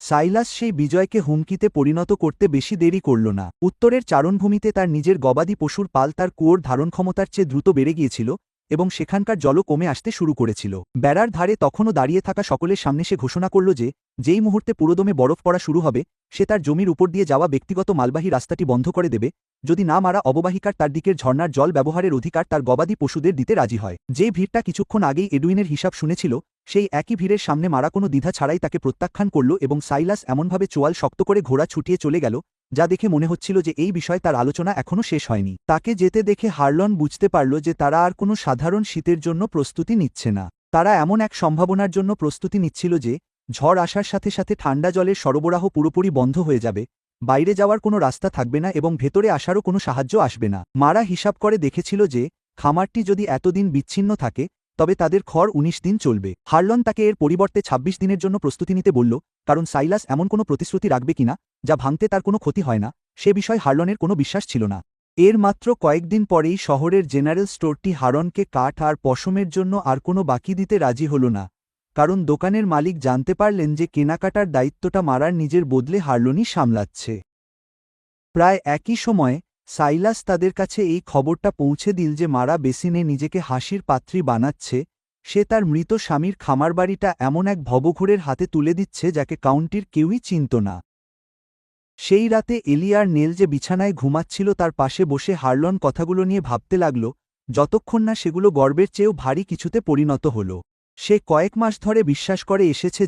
[SPEAKER 1] সাইলাস সেই বিজয়কে হুমকিতে পরিণত করতে বেশি দেরি করল না। উত্তরের চারণভূমিতে তার নিজের গবাদি পশুর পাল তার কুয়োর ধারণ ক্ষমতার চেয়ে দ্রুত বেড়ে গিয়েছিল এবং সেখানকার জলও কমে আসতে শুরু করেছিল। বেড়ার ধারে তখনও দাঁড়িয়ে থাকা সকলের সামনে সে ঘোষণা করল যে যেই মুহূর্তে পুরোদমে বরফ পড়া শুরু হবে সে তার জমির উপর দিয়ে যাওয়া ব্যক্তিগত মালবাহী রাস্তাটি বন্ধ করে দেবে, যদি না মারা অববাহিকার তার দিকের ঝর্ণার জল ব্যবহারের অধিকার তার গবাদি পশুদের দিতে রাজি হয়। যে ভিড়টা কিছুক্ষণ আগেই এডুইনের হিসাব শুনেছিল সেই একই ভিড়ের সামনে মারা কোনো দ্বিধা ছাড়াই তাকে প্রত্যাখ্যান করল এবং সাইলাস এমনভাবে চোয়াল শক্ত করে ঘোড়া ছুটিয়ে চলে গেল যা দেখে মনে হচ্ছিল যে এই বিষয়ে তার আলোচনা এখনও শেষ হয়নি। তাকে যেতে দেখে হারলন বুঝতে পারল যে তারা আর কোনো সাধারণ শীতের জন্য প্রস্তুতি নিচ্ছে না, তারা এমন এক সম্ভাবনার জন্য প্রস্তুতি নিচ্ছিল যে ঝড় আসার সাথে সাথে ঠান্ডা জলের সরবরাহ পুরোপুরি বন্ধ হয়ে যাবে, বাইরে যাওয়ার কোনো রাস্তা থাকবে না এবং ভেতরে আসারও কোনো সাহায্য আসবে না। মারা হিসাব করে দেখেছিল যে খামারটি যদি এতদিন বিচ্ছিন্ন থাকে তবে তাদের খড় 19 দিন চলবে। হারলন তাকে এর পরিবর্তে 26 দিনের জন্য প্রস্তুতি নিতে বলল, কারণ সাইলাস এমন কোনো প্রতিশ্রুতি রাখবে কিনা যা ভাঙতে তার কোনো ক্ষতি হয় না সে বিষয়ে হারলনের কোনো বিশ্বাস ছিল না। এর মাত্র কয়েকদিন পরেই শহরের জেনারেল স্টোরটি হারনকে কাঠ আর পশমের জন্য আর কোনো বাকি দিতে রাজি হল না, কারণ দোকানের মালিক জানতে পারলেন যে কেনাকাটার দায়িত্বটা মারার নিজের বদলে হারলনই সামলাচ্ছে। প্রায় একই সময়ে সাইলাস তাদের কাছে এই খবরটা পৌঁছে দিল যে মারা বেসিনে নিজেকে হাসির পাত্রী বানাচ্ছে, সে তার মৃত স্বামীর খামারবাড়িটা এমন এক ভবঘুরের হাতে তুলে দিচ্ছে যাকে কাউন্টির কেউই চিনত না। সেই রাতে এলিয়ার নেল যে বিছানায় ঘুমাচ্ছিল তার পাশে বসে হারলন কথাগুলো নিয়ে ভাবতে লাগল, যতক্ষণ না সেগুলো গর্বের চেয়েও ভারী কিছুতে পরিণত হল। সে কয়েক মাস ধরে বিশ্বাস করে এসেছে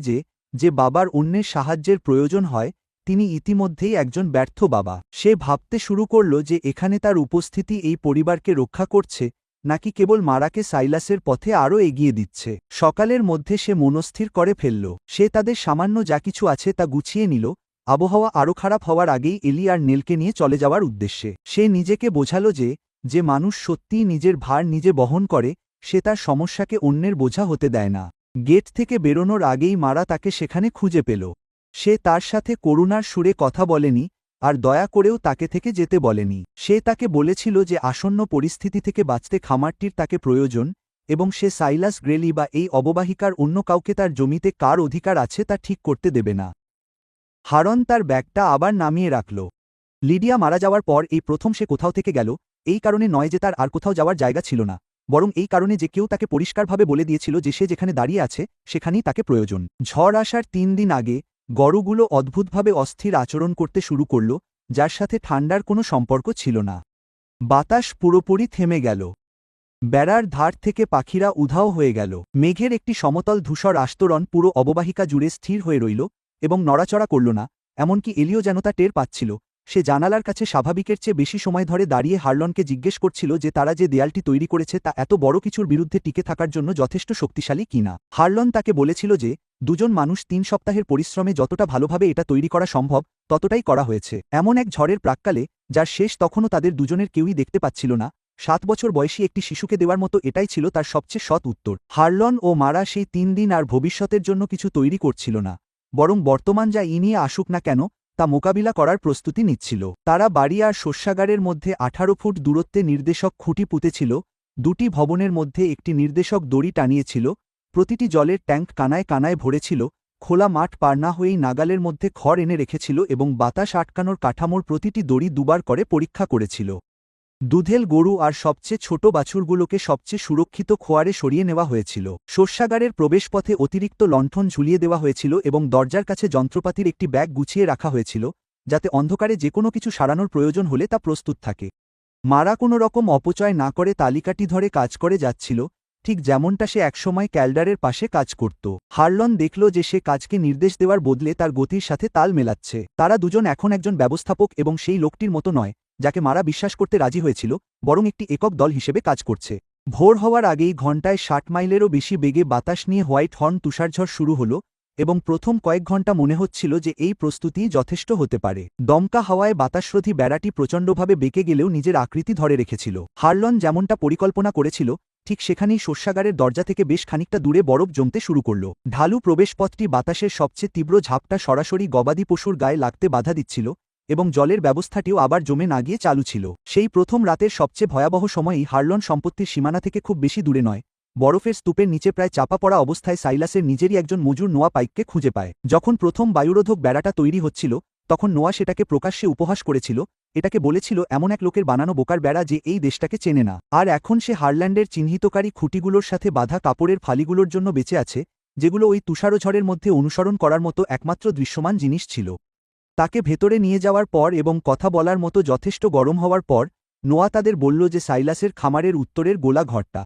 [SPEAKER 1] যে বাবার অন্যের সাহায্যের প্রয়োজন হয় তিনি ইতিমধ্যেই একজন ব্যর্থ বাবা। সে ভাবতে শুরু করল যে এখানে তার উপস্থিতি এই পরিবারকে রক্ষা করছে নাকি কেবল মারাকে সাইলাসের পথে আরও এগিয়ে দিচ্ছে। সকালের মধ্যে সে মনস্থির করে ফেলল, সে তাদের সামান্য যা কিছু আছে তা গুছিয়ে নিল। আবহাওয়া আরও খারাপ হওয়ার আগেই এলি আর নেলকে নিয়ে চলে যাওয়ার উদ্দেশ্যে। সে নিজেকে বোঝাল যে মানুষ সত্যিই নিজের ভার নিজে বহন করে, সে তার সমস্যাকে অন্যের বোঝা হতে দেয় না। গেট থেকে বেরোনোর আগেই মারা তাকে সেখানে খুঁজে পেল। সে তার সাথে করুণার সুরে কথা বলেনি আর দয়া করেও তাকে থেকে যেতে বলেনি। সে তাকে বলেছিল যে আসন্ন পরিস্থিতি থেকে বাঁচতে খামারটির তাকে প্রয়োজন এবং সে সাইলাস গ্রেলি বা এই অববাহিকার অন্য কাউকে তার জমিতে কার অধিকার আছে তা ঠিক করতে দেবে না। হারন তার ব্যাগটা আবার নামিয়ে রাখল। লিডিয়া মারা যাওয়ার পর এই প্রথম সে কোথাও থেকে গেল, এই কারণে নয় যে তার আর কোথাও যাওয়ার জায়গা ছিল না, বরং এই কারণে যে কেউ তাকে পরিষ্কারভাবে বলে দিয়েছিল যে সে যেখানে দাঁড়িয়ে আছে সেখানেই তাকে প্রয়োজন। ঝড় আসার 3 দিন আগে গরুগুলো অদ্ভুতভাবে অস্থির আচরণ করতে শুরু করল, যার সাথে ঠান্ডার কোনো সম্পর্ক ছিল না। বাতাস পুরোপুরি থেমে গেল, বেড়ার ধার থেকে পাখিরা উধাও হয়ে গেল। মেঘের একটি সমতল ধূসর আস্তরণ পুরো অববাহিকা জুড়ে স্থির হয়ে রইল এবং নড়াচড়া করল না, এমনকি এলিও যেন তা টের পাচ্ছিল, সে জানালার কাছে স্বাভাবিকের চেয়ে বেশি সময় ধরে দাঁড়িয়ে হারলনকে জিজ্ঞেস করছিল যে তারা যে দেয়ালটি তৈরি করেছে তা এত বড় কিছুর বিরুদ্ধে টিকে থাকার জন্য যথেষ্ট শক্তিশালী কিনা। হারলন তাকে বলেছিল যে দুজন মানুষ 3 সপ্তাহের পরিশ্রমে যতটা ভালোভাবে এটা তৈরি করা সম্ভব ততটাই করা হয়েছে। এমন এক ঝড়ের প্রাক্কালে, যার শেষ তখনও তাদের দুজনের কেউই দেখতে পাচ্ছিল না, 7 বছর বয়সী একটি শিশুকে দেওয়ার মতো এটাই ছিল তার সবচেয়ে সৎ উত্তর। হারলন ও মারা সেই 3 দিন আর ভবিষ্যতের জন্য কিছু তৈরি করছিল না, বরং বর্তমান যা নিয়ে আসুক না কেন তা মোকাবিলা করার প্রস্তুতি নিচ্ছিল। তারা বাড়ি আর শস্যাগারের মধ্যে 18 ফুট দূরত্বে নির্দেশক খুঁটি পুঁতেছিল, 2টি ভবনের মধ্যে একটি নির্দেশক দড়ি টানিয়েছিল, প্রতিটি জলের ট্যাঙ্ক কানায় কানায় ভরেছিল, খোলা মাঠ পার না হয়েই নাগালের মধ্যে খড় এনে রেখেছিল এবং বাতাস আটকানোর কাঠামোর প্রতিটি দড়ি দুবার করে পরীক্ষা করেছিল। দুধেল গরু আর সবচেয়ে ছোট বাছুরগুলোকে সবচেয়ে সুরক্ষিত খোয়ারে সরিয়ে নেওয়া হয়েছিল। শস্যাগারের প্রবেশপথে অতিরিক্ত লণ্ঠন ঝুলিয়ে দেওয়া হয়েছিল এবং দরজার কাছে যন্ত্রপাতির একটি ব্যাগ গুছিয়ে রাখা হয়েছিল, যাতে অন্ধকারে যে কোনো কিছু সারানোর প্রয়োজন হলে তা প্রস্তুত থাকে। মারা কোনো রকম অপচয় না করে তালিকাটি ধরে কাজ করে যাচ্ছিল, ঠিক যেমনটা সে একসময় ক্যালডারের পাশে কাজ করত। হারলন দেখল যে সে কাজকে নির্দেশ দেওয়ার বদলে তার গতির সাথে তাল মেলাচ্ছে। তারা দুজন এখন একজন ব্যবস্থাপক এবং সেই লোকটির মতো নয় যাকে মারা বিশ্বাস করতে রাজি হয়েছিল, বরং একটি একক দল হিসেবে কাজ করছে। ভোর হওয়ার আগেই ঘণ্টায় 60 মাইলেরও বেশি বেগে বাতাস নিয়ে হোয়াইট হর্ন তুষারঝড় শুরু হলো এবং প্রথম কয়েক ঘণ্টা মনে হচ্ছিল যে এই প্রস্তুতি যথেষ্ট হতে পারে। দমকা হাওয়ায় বাতাসরোধী বেড়াটি প্রচণ্ডভাবে বেঁকে গেলেও নিজের আকৃতি ধরে রেখেছিল। হারলন যেমনটা পরিকল্পনা করেছিল ঠিক সেখানেই শস্যাগারের দরজা থেকে বেশ খানিকটা দূরে বরফ জমতে শুরু করল। ঢালু প্রবেশপথটি বাতাসের সবচেয়ে তীব্র ঝাপটা সরাসরি গবাদি পশুর গায়ে লাগতে বাধা দিচ্ছিল এবং জলের ব্যবস্থাটিও আবার জমে না গিয়ে চালু ছিল। সেই প্রথম রাতের সবচেয়ে ভয়াবহ সময়ই হারলন সম্পত্তির সীমানা থেকে খুব বেশি দূরে নয়, বরফের স্তূপের নিচে প্রায় চাপা পড়া অবস্থায় সাইলাসের নিজেরই একজন মজুর নোয়া পাইককে খুঁজে পায়। যখন প্রথম বায়ুরোধক বেড়াটা তৈরি হচ্ছিল তখন নোয়া সেটাকে প্রকাশ্যে উপহাস করেছিল, এটাকে বলেছিল এমন এক লোকের বানানো বোকার বেড়া যে এই দেশটাকে চেনে না। আর এখন সে হারল্যান্ডের চিহ্নিতকারী খুঁটিগুলোর সাথে বাঁধা কাপড়ের ফালিগুলোর জন্য বেঁচে আছে, যেগুলো ওই তুষারঝড়ের মধ্যে অনুসরণ করার মতো একমাত্র দৃশ্যমান জিনিস ছিল। তাকে ভেতরে নিয়ে যাওয়ার পর এবং কথা বলার মতো যথেষ্ট গরম হওয়ার পর নোয়া তাদের বলল যে সাইলাসের খামারের উত্তরের গোলা ঘরটা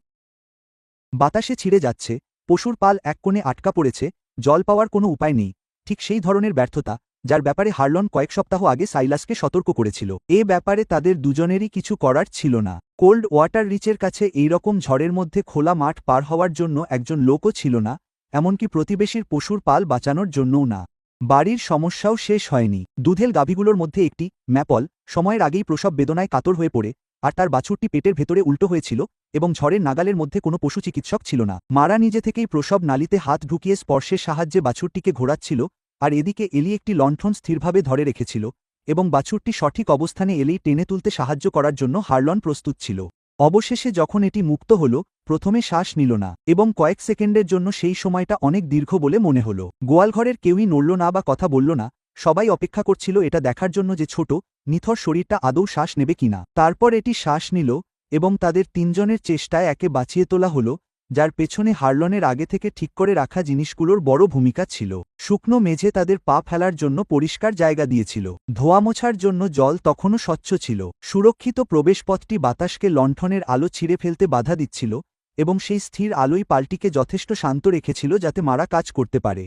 [SPEAKER 1] বাতাসে ছিঁড়ে যাচ্ছে, পশুর পাল এক কোণে আটকা পড়েছে, জল পাওয়ার কোনো উপায় নেই। ঠিক সেই ধরনের ব্যর্থতা যার ব্যাপারে হারলন কয়েক সপ্তাহ আগে সাইলাসকে সতর্ক করেছিল। এ ব্যাপারে তাদের দুজনেরই কিছু করার ছিল না। কোল্ড ওয়াটার রিচের কাছে এইরকম ঝড়ের মধ্যে খোলা মাঠ পার হওয়ার জন্য একজন লোকও ছিল না, এমনকি প্রতিবেশীর পশুর পাল বাঁচানোর জন্যও না। বাড়ির সমস্যাও শেষ হয়নি। দুধেল গাভীগুলোর মধ্যে একটি, ম্যাপল, সময়ের আগেই প্রসব বেদনায় কাতর হয়ে পড়ে, আর তার বাছুরটি পেটের ভেতরে উল্টো হয়েছিল এবং ঝড়ের নাগালের মধ্যে কোনো পশু চিকিৎসক ছিল না। মারা নিজে থেকেই প্রসব নালীতে হাত ঢুকিয়ে স্পর্শের সাহায্যে বাছুরটিকে ঘোরাচ্ছিল, আর এদিকে এলি একটি লণ্ঠন স্থিরভাবে ধরে রেখেছিল এবং বাছুরটি সঠিক অবস্থানে এলেই টেনে তুলতে সাহায্য করার জন্য হারলন প্রস্তুত ছিল। অবশেষে যখন এটি মুক্ত হল, প্রথমে শ্বাস নিল না এবং কয়েক সেকেন্ডের জন্য সেই সময়টা অনেক দীর্ঘ বলে মনে হল। গোয়ালঘরের কেউই নড়ল না বা কথা বলল না, সবাই অপেক্ষা করছিল এটা দেখার জন্য যে ছোট, নিথর শরীরটা আদৌ শ্বাস নেবে কিনা। তারপর এটি শ্বাস নিল এবং তাদের তিনজনের চেষ্টায় একে বাঁচিয়ে তোলা হল, যার পেছনে হারলনের আগে থেকে ঠিক করে রাখা জিনিসগুলোর বড় ভূমিকা ছিল। শুকনো মেঝে তাদের পা ফেলার জন্য পরিষ্কার জায়গা দিয়েছিল, ধোয়া মোছার জন্য জল তখনও স্বচ্ছ ছিল। সুরক্ষিত প্রবেশপথটি বাতাসকে লণ্ঠনের আলো ছিঁড়ে ফেলতে বাধা দিচ্ছিল এবং সেই স্থির আলোই পাল্টিকে যথেষ্ট শান্ত রেখেছিল যাতে মারা কাজ করতে পারে।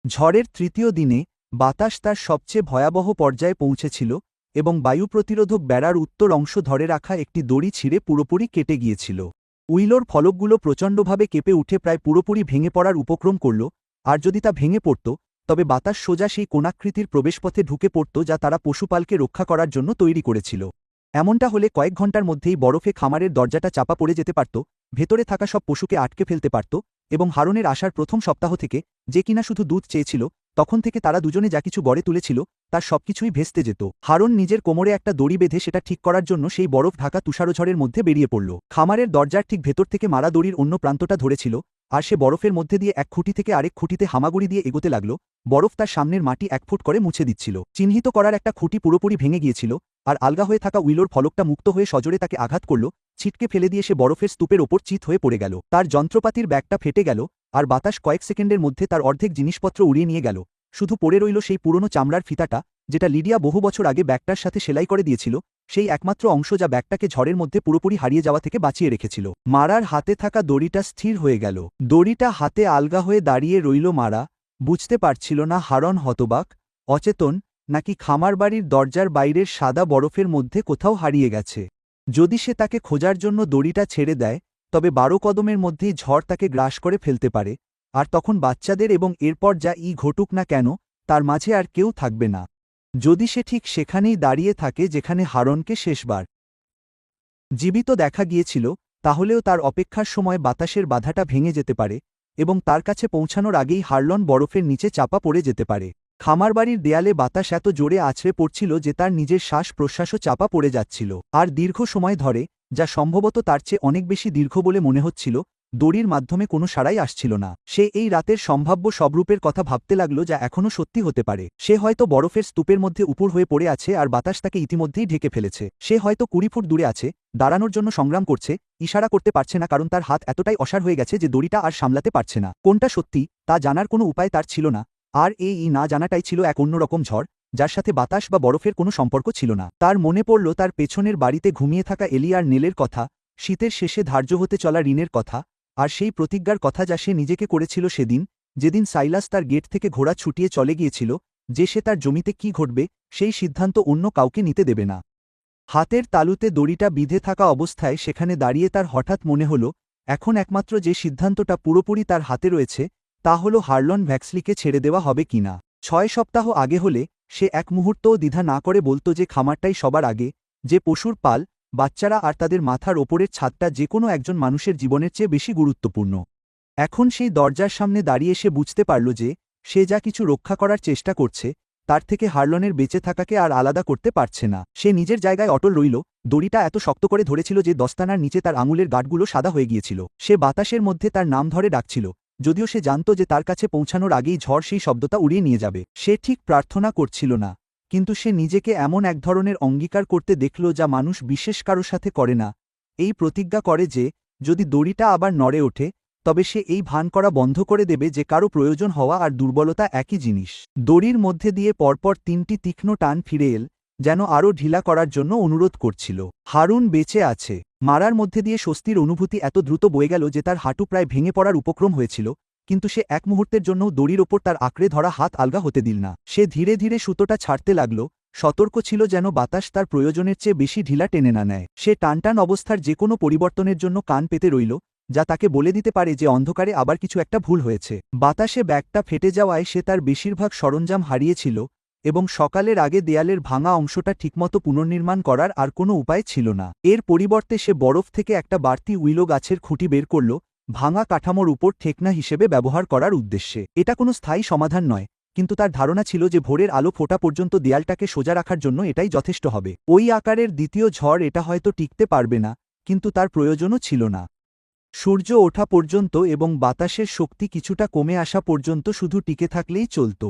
[SPEAKER 1] ঝড়ের তৃতীয় দিনে বাতাস তার সবচেয়ে ভয়াবহ পর্যায়ে পৌঁছেছিল এবং বায়ু প্রতিরোধক বেড়ার উত্তর অংশ ধরে রাখা একটি দড়ি ছিঁড়ে পুরোপুরি কেটে গিয়েছিল। উইলোর ফলকগুলো প্রচণ্ডভাবে কেঁপে উঠে প্রায় পুরোপুরি ভেঙে পড়ার উপক্রম করল, আর যদি তা ভেঙে পড়ত তবে বাতাস সোজা সেই কোণাকৃতির প্রবেশপথে ঢুকে পড়ত যা তারা পশুপালকে রক্ষা করার জন্য তৈরি করেছিল। এমনটা হলে কয়েক ঘণ্টার মধ্যেই বরফে খামারের দরজাটা চাপা পড়ে যেতে পারত, ভেতরে থাকা সব পশুকে আটকে ফেলতে পারত এবং হারনের আসার প্রথম সপ্তাহ থেকে, যে কিনা শুধু দুধ চেয়েছিল, তখন থেকে তারা দুজনে যা কিছু গড়ে তুলেছিল তার সবকিছুই ভেস্তে যেত। হারন নিজের কোমরে একটা দড়ি বেঁধে সেটা ঠিক করার জন্য সেই বরফ ঢাকা তুষারঝড়ের মধ্যে বেরিয়ে পড়ল। খামারের দরজার ঠিক ভেতর থেকে মারা দড়ির অন্য প্রান্তটা ধরেছিল, আর সে বরফের মধ্যে দিয়ে এক খুঁটি থেকে আরেক খুঁটিতে হামাগুড়ি দিয়ে এগোতে লাগল। বরফ তার সামনের মাটি 1 ফুট করে মুছে দিচ্ছিল। চিহ্নিত করার একটা খুঁটি পুরোপুরি ভেঙে গিয়েছিল, আর আলগা হয়ে থাকা উইলোর ফলকটা মুক্ত হয়ে সজোরে তাকে আঘাত করল। ছিটকে ফেলে দিয়ে সে বরফের স্তূপের ওপর চিত হয়ে পড়ে গেল। তার যন্ত্রপাতির ব্যাগটা ফেটে গেল, আর বাতাস কয়েক সেকেন্ডের মধ্যে তার অর্ধেক জিনিসপত্র উড়িয়ে নিয়ে গেল। শুধু পড়ে রইল সেই পুরনো চামড়ার ফিতাটা, যেটা লিডিয়া বহু বছর আগে ব্যাগটার সাথে সেলাই করে দিয়েছিল, সেই একমাত্র অংশ যা ব্যাগটাকে ঝড়ের মধ্যে পুরোপুরি হারিয়ে যাওয়া থেকে বাঁচিয়ে রেখেছিল। মারার হাতে থাকা দড়িটা স্থির হয়ে গেল। দড়িটা হাতে আলগা হয়ে দাঁড়িয়ে রইল মারা, বুঝতে পারছিল না হারন হতবাক, অচেতন, নাকি খামার বাড়ির দরজার বাইরের সাদা বরফের মধ্যে কোথাও হারিয়ে গেছে। যদি সে তাকে খোঁজার জন্য দড়িটা ছেড়ে দেয়, তবে 12 কদমের মধ্যেই ঝড় তাকে গ্রাস করে ফেলতে পারে, আর তখন বাচ্চাদের এবং এরপর যা ঘটুক না কেন তার মাঝে আর কেউ থাকবে না। যদি সে ঠিক সেখানেই দাঁড়িয়ে থাকে যেখানে হারনকে শেষবার জীবিত দেখা গিয়েছিল, তাহলেও তার অপেক্ষার সময় বাতাসের বাধাটা ভেঙে যেতে পারে এবং তার কাছে পৌঁছানোর আগেই হারলন বরফের নিচে চাপা পড়ে যেতে পারে। খামারবাড়ির দেয়ালে বাতাস এত জোরে আছড়ে পড়ছিল যে তার নিজের শ্বাস প্রশ্বাসও চাপা পড়ে যাচ্ছিল, আর দীর্ঘ সময় ধরে, যা সম্ভবত তার চেয়ে অনেক বেশি দীর্ঘ বলে মনে হচ্ছিল, দড়ির মাধ্যমে কোনো সাড়াই আসছিল না। সে এই রাতের সম্ভাব্য সবরূপের কথা ভাবতে লাগল, যা এখনও সত্যি হতে পারে। সে হয়তো বরফের স্তূপের মধ্যে উপর হয়ে পড়ে আছে আর বাতাস তাকে ইতিমধ্যেই ঢেকে ফেলেছে। সে হয়তো 20 ফুট দূরে আছে, দাঁড়ানোর জন্য সংগ্রাম করছে, ইশারা করতে পারছে না কারণ তার হাত এতটাই অসাড় হয়ে গেছে যে দড়িটা আর সামলাতে পারছে না। কোনটা সত্যি তা জানার কোনো উপায় তার ছিল না, আর এই না জানাটাই ছিল এক অন্যরকম ঝড়, যার সাথে বাতাস বা বরফের কোনো সম্পর্ক ছিল না। তার মনে পড়ল তার পেছনের বাড়িতে ঘুমিয়ে থাকা এলি আর নেলের কথা, শীতের শেষে ধার্য হতে চলা ঋণের কথা, আর সেই প্রতিজ্ঞার কথা যা সে নিজেকে করেছিল সেদিন, যেদিন সাইলাস তার গেট থেকে ঘোড়া ছুটিয়ে চলে গিয়েছিল, যে সে তার জমিতে কি ঘটবে সেই সিদ্ধান্ত অন্য কাউকে নিতে দেবে না। হাতের তালুতে দড়িটা বিঁধে থাকা অবস্থায় সেখানে দাঁড়িয়ে তার হঠাৎ মনে হল, এখন একমাত্র যে সিদ্ধান্তটা পুরোপুরি তার হাতে রয়েছে তা হল হারলন ভ্যাক্সলিকে ছেড়ে দেওয়া হবে কিনা। 6 সপ্তাহ আগে হলে সে এক মুহূর্তও দ্বিধা না করে বলতো যে খামারটাই সবার আগে, যে পশুর পাল, বাচ্চারা আর তাদের মাথার ওপরের ছাদটা যে কোনো একজন মানুষের জীবনের চেয়ে বেশি গুরুত্বপূর্ণ। এখন সেই দরজার সামনে দাঁড়িয়ে সে বুঝতে পারল যে সে যা কিছু রক্ষা করার চেষ্টা করছে তার থেকে হারলনের বেঁচে থাকাকে আর আলাদা করতে পারছে না। সে নিজের জায়গায় অটল রইল, দড়িটা এত শক্ত করে ধরেছিল যে দস্তানার নিচে তার আঙুলের গাঁটগুলো সাদা হয়ে গিয়েছিল। সে বাতাসের মধ্যে তার নাম ধরে ডাকছিল, যদিও সে জানত যে তার কাছে পৌঁছানোর আগেই ঝড় সেই শব্দটা উড়িয়ে নিয়ে যাবে। সে ঠিক প্রার্থনা করছিল না, কিন্তু সে নিজেকে এমন এক ধরনের অঙ্গীকার করতে দেখল যা মানুষ বিশেষ কারো সাথে করে না। এই প্রতিজ্ঞা করে যে যদি দড়িটা আবার নড়ে ওঠে, তবে সে এই ভান করা বন্ধ করে দেবে যে কারো প্রয়োজন হওয়া আর দুর্বলতা একই জিনিস। দড়ির মধ্যে দিয়ে পরপর 3টি তীক্ষ্ণ টান ফিরে এল, যেন আরও ঢিলা করার জন্য অনুরোধ করছিল। হারুন বেঁচে আছে। মারার মধ্যে দিয়ে স্বস্তির অনুভূতি এত দ্রুত বয়ে গেল যে তার হাঁটু প্রায় ভেঙে পড়ার উপক্রম হয়েছিল, কিন্তু সে এক মুহূর্তের জন্যও দড়ির ওপর তার আঁকড়ে ধরা হাত আলগা হতে দিল না। সে ধীরে ধীরে সুতোটা ছাড়তে লাগল, সতর্ক ছিল যেন বাতাস তার প্রয়োজনের চেয়ে বেশি ঢিলা টেনে না নেয়। সে টানটান অবস্থার যে কোনো পরিবর্তনের জন্য কান পেতে রইল, যা তাকে বলে দিতে পারে যে অন্ধকারে আবার কিছু একটা ভুল হয়েছে। বাতাসে ব্যাগটা ফেটে যাওয়ায় সে তার বেশিরভাগ সরঞ্জাম হারিয়েছিল এবং সকালের আগে দেয়ালের ভাঙা অংশটা ঠিকমতো পুনর্নির্মাণ করার আর কোনো উপায় ছিল না। এর পরিবর্তে সে বরফ থেকে একটা বাড়তি উইলো গাছের খুঁটি বের করল, ভাঙা কাঠামোর উপর ঠেকনা হিসেবে ব্যবহার করার উদ্দেশ্যে। এটা কোনো স্থায়ী সমাধান নয়, কিন্তু তার ধারণা ছিল যে ভোরের আলো ফোটা পর্যন্ত দেয়ালটাকে সোজা রাখার জন্য এটাই যথেষ্ট হবে। ওই আকারের দ্বিতীয় ঝড় এটা হয়তো টিকতে পারবে না, কিন্তু তার প্রয়োজনও ছিল না। সূর্য ওঠা পর্যন্ত এবং বাতাসের শক্তি কিছুটা কমে আসা পর্যন্ত শুধু টিকে থাকলেই চলত।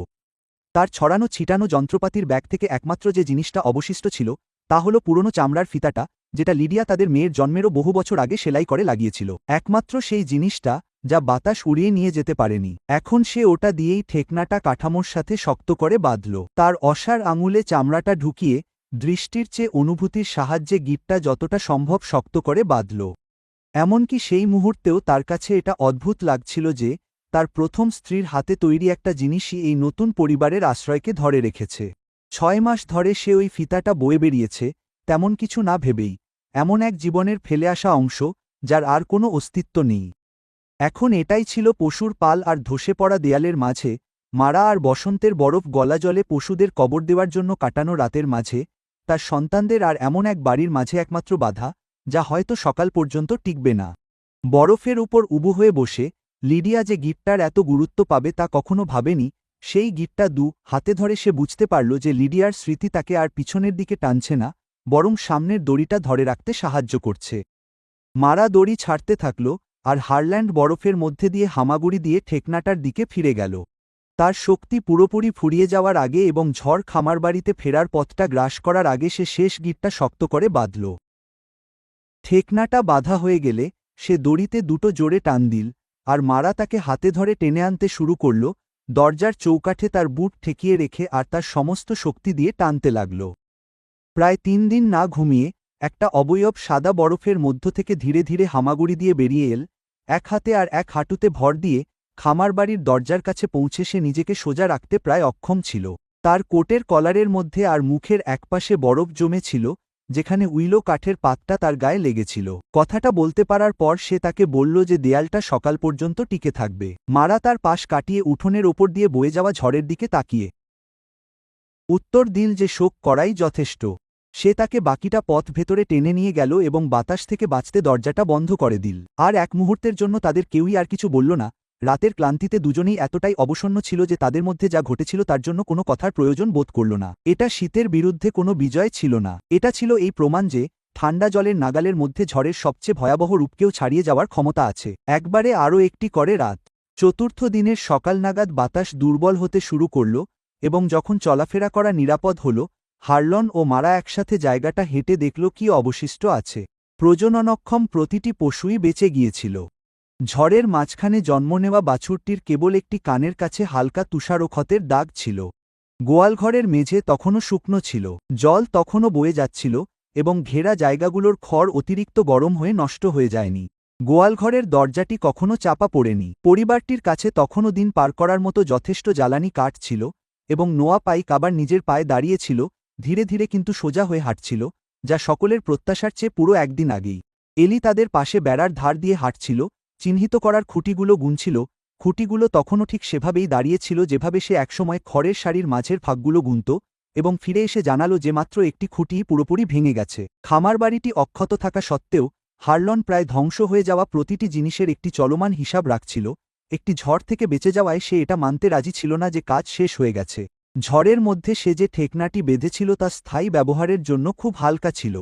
[SPEAKER 1] তার ছড়ানো ছিটানো যন্ত্রপাতির ব্যাগ থেকে একমাত্র যে জিনিসটা অবশিষ্ট ছিল তা হল পুরনো চামড়ার ফিতাটা, যেটা লিডিয়া তাদের মেয়ের জন্মেরও বহু বছর আগে সেলাই করে লাগিয়েছিল। একমাত্র সেই জিনিসটা যা বাতাস উড়িয়ে নিয়ে যেতে পারেনি। এখন সে ওটা দিয়েই ঠেকনাটা কাঠামোর সাথে শক্ত করে বাঁধল। তার অসাড় আঙুলে চামড়াটা ঢুকিয়ে দৃষ্টির চেয়ে অনুভূতির সাহায্যে গিঁটটা যতটা সম্ভব শক্ত করে বাঁধল। এমনকি সেই মুহূর্তেও তার কাছে এটা অদ্ভুত লাগছিল যে তার প্রথম স্ত্রীর হাতে তৈরি একটা জিনিসই এই নতুন পরিবারের আশ্রয়কে ধরে রেখেছে। 6 মাস ধরে সে ওই ফিতাটা বয়ে বেরিয়েছে, তেমন কিছু না ভেবেই, এমন এক জীবনের ফেলে আসা অংশ যার আর কোনো অস্তিত্ব নেই। এখন এটাই ছিল পশুর পাল আর ধসে পড়া দেয়ালের মাঝে, মারা আর বসন্তের বরফ গলা জলে পশুদের কবর দেওয়ার জন্য কাটানো রাতের মাঝে, তার সন্তানদের আর এমন এক বাড়ির মাঝে একমাত্র বাধা, যা হয়তো সকাল পর্যন্ত টিকবে না। বরফের উপর উবু হয়ে বসে লিডিয়া যে গিটটার এত গুরুত্ব পাবে তা কখনো ভাবেনি। সেই গিটটা হাতে ধরে সে বুঝতে পারল যে লিডিয়ার স্মৃতি তাকে আর পিছনের দিকে টানছে না, বরং সামনের দড়িটা ধরে রাখতে সাহায্য করছে। মারা দড়ি ছাড়তে থাকল, আর হারল্যান্ড বরফের মধ্যে দিয়ে হামাগুড়ি দিয়ে ঠেকনাটার দিকে ফিরে গেল। তার শক্তি পুরোপুরি ফুরিয়ে যাওয়ার আগে এবং ঝড় খামারবাড়িতে ফেরার পথটা গ্রাস করার আগে সে শেষ গিটটা শক্ত করে বাঁধল। ঠেকনাটা বাঁধা হয়ে গেলে সে দড়িতে দুটো জোরে টান দিল, আর মারা তাকে হাতে ধরে টেনে আনতে শুরু করল, দরজার চৌকাঠে তার বুট ঠেকিয়ে রেখে আর তার সমস্ত শক্তি দিয়ে টানতে লাগল। প্রায় 3 দিন না ঘুমিয়ে একটা অবয়ব সাদা বরফের মধ্য থেকে ধীরে ধীরে হামাগুড়ি দিয়ে বেরিয়ে এল, এক হাতে আর এক হাঁটুতে ভর দিয়ে খামারবাড়ির দরজার কাছে পৌঁছে সে নিজেকে সোজা রাখতে প্রায় অক্ষম ছিল। তার কোটের কলারের মধ্যে আর মুখের একপাশে বরফ জমে ছিল, যেখানে উইলো কাঠের পাতটা তার গায়ে লেগেছিল। কথাটা বলতে পারার পর সে তাকে বলল যে দেয়ালটা সকাল পর্যন্ত টিকে থাকবে। মারা তার পাশ কাটিয়ে উঠোনের ওপর দিয়ে বয়ে যাওয়া ঝড়ের দিকে তাকিয়ে উত্তর দিল যে শোক করাই যথেষ্ট। সে তাকে বাকিটা পথ ভেতরে টেনে নিয়ে গেল এবং বাতাস থেকে বাঁচতে দরজাটা বন্ধ করে দিল। আর এক মুহূর্তের জন্য তাদের কেউই আর কিছু বলল না। রাতের ক্লান্তিতে দুজনেই এতটাই অবসন্ন ছিল যে তাদের মধ্যে যা ঘটেছিল তার জন্য কোনো কথার প্রয়োজন বোধ করল না। এটা শীতের বিরুদ্ধে কোনো বিজয় ছিল না, এটা ছিল এই প্রমাণ যে ঠান্ডা জলের নাগালের মধ্যে ঝড়ের সবচেয়ে ভয়াবহ রূপকেও ছাড়িয়ে যাওয়ার ক্ষমতা আছে। একবারে আরও একটি করে রাত। চতুর্থ দিনের সকাল নাগাদ বাতাস দুর্বল হতে শুরু করল এবং যখন চলাফেরা করা নিরাপদ হল, হারলন ও মারা একসাথে জায়গাটা হেঁটে দেখল কি অবশিষ্ট আছে। প্রজননক্ষম প্রতিটি পশুই বেঁচে গিয়েছিল। ঝড়ের মাঝখানে জন্ম নেওয়া বাছুরটির কেবল একটি কানের কাছে হালকা তুষারক্ষতের দাগ ছিল। গোয়ালঘরের মেঝে তখনও শুকনো ছিল, জল তখনও বয়ে যাচ্ছিল এবং ঘেরা জায়গাগুলোর খড় অতিরিক্ত গরম হয়ে নষ্ট হয়ে যায়নি। গোয়ালঘরের দরজাটি কখনও চাপা পড়েনি। পরিবারটির কাছে তখনও দিন পার করার মতো যথেষ্ট জ্বালানি কাঠ ছিল এবং নোয়া পাইক আবার নিজের পায়ে দাঁড়িয়েছিল, ধীরে ধীরে কিন্তু সোজা হয়ে হাঁটছিল, যা সকলের প্রত্যাশার চেয়ে পুরো একদিন আগেই। এলি তাদের পাশে বেড়ার ধার দিয়ে হাঁটছিল, চিহ্নিত করার খুঁটিগুলো গুনছিল। খুঁটিগুলো তখনও ঠিক সেভাবেই দাঁড়িয়েছিল যেভাবে সে একসময় খড়ের সারির মাঝের ফাঁকগুলো গুনত, এবং ফিরে এসে জানালো যে মাত্র একটি খুঁটিই পুরোপুরি ভেঙে গেছে। খামার বাড়িটি অক্ষত থাকা সত্ত্বেও হারলন প্রায় ধ্বংস হয়ে যাওয়া প্রতিটি জিনিসের একটি চলমান হিসাব রাখছিল। একটি ঝড় থেকে বেঁচে যাওয়ায় সে এটা মানতে রাজি ছিল না যে কাজ শেষ হয়ে গেছে। ঝড়ের মধ্যে সে যে ঠেকনাটি বেঁধেছিল তা স্থায়ী ব্যবহারের জন্য খুব হালকা ছিল।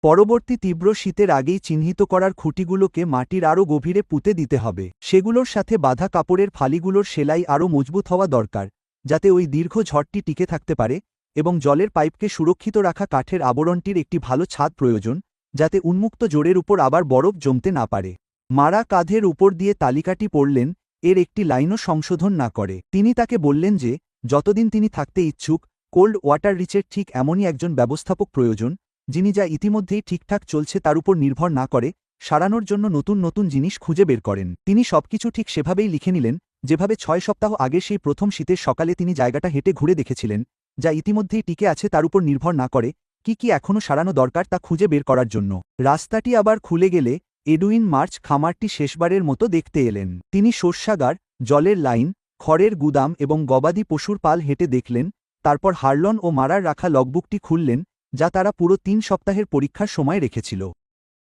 [SPEAKER 1] পরবর্তী তীব্র শীতের আগেই চিহ্নিত করার খুঁটিগুলোকে মাটির আরও গভীরে পুঁতে দিতে হবে। সেগুলোর সাথে বাঁধা কাপড়ের ফালিগুলোর সেলাই আরও মজবুত হওয়া দরকার, যাতে ওই দীর্ঘ ঝড়টি টিকে থাকতে পারে, এবং জলের পাইপকে সুরক্ষিত রাখা কাঠের আবরণটির একটি ভালো ছাদ প্রয়োজন, যাতে উন্মুক্ত জোরের উপর আবার বরফ জমতে না পারে। মারা কাঁধের উপর দিয়ে তালিকাটি পড়লেন, এর একটি লাইনও সংশোধন না করে। তিনি তাকে বললেন যে যতদিন তিনি থাকতে ইচ্ছুক, কোল্ড ওয়াটার রিচের ঠিক এমনই একজন ব্যবস্থাপক প্রয়োজন, যিনি যা ইতিমধ্যেই ঠিকঠাক চলছে তার উপর নির্ভর না করে সারানোর জন্য নতুন নতুন জিনিস খুঁজে বের করেন। তিনি সবকিছু ঠিক সেভাবেই লিখে নিলেন, যেভাবে 6 সপ্তাহ আগে সেই প্রথম শীতের সকালে তিনি জায়গাটা হেঁটে ঘুরে দেখেছিলেন, যা ইতিমধ্যেই টিকে আছে তার উপর নির্ভর না করে কি কি এখনও সারানো দরকার তা খুঁজে বের করার জন্য। রাস্তাটি আবার খুলে গেলে এডুইন মার্চ খামারটি শেষবারের মতো দেখতে এলেন। তিনি শস্যাগার, জলের লাইন, খড়ের গুদাম এবং গবাদি পশুর পাল হেঁটে দেখলেন। তারপর হারলন ও মারার রাখা লগবুকটি খুললেন, যা তারা পুরো 3 সপ্তাহের পরীক্ষার সময় রেখেছিল।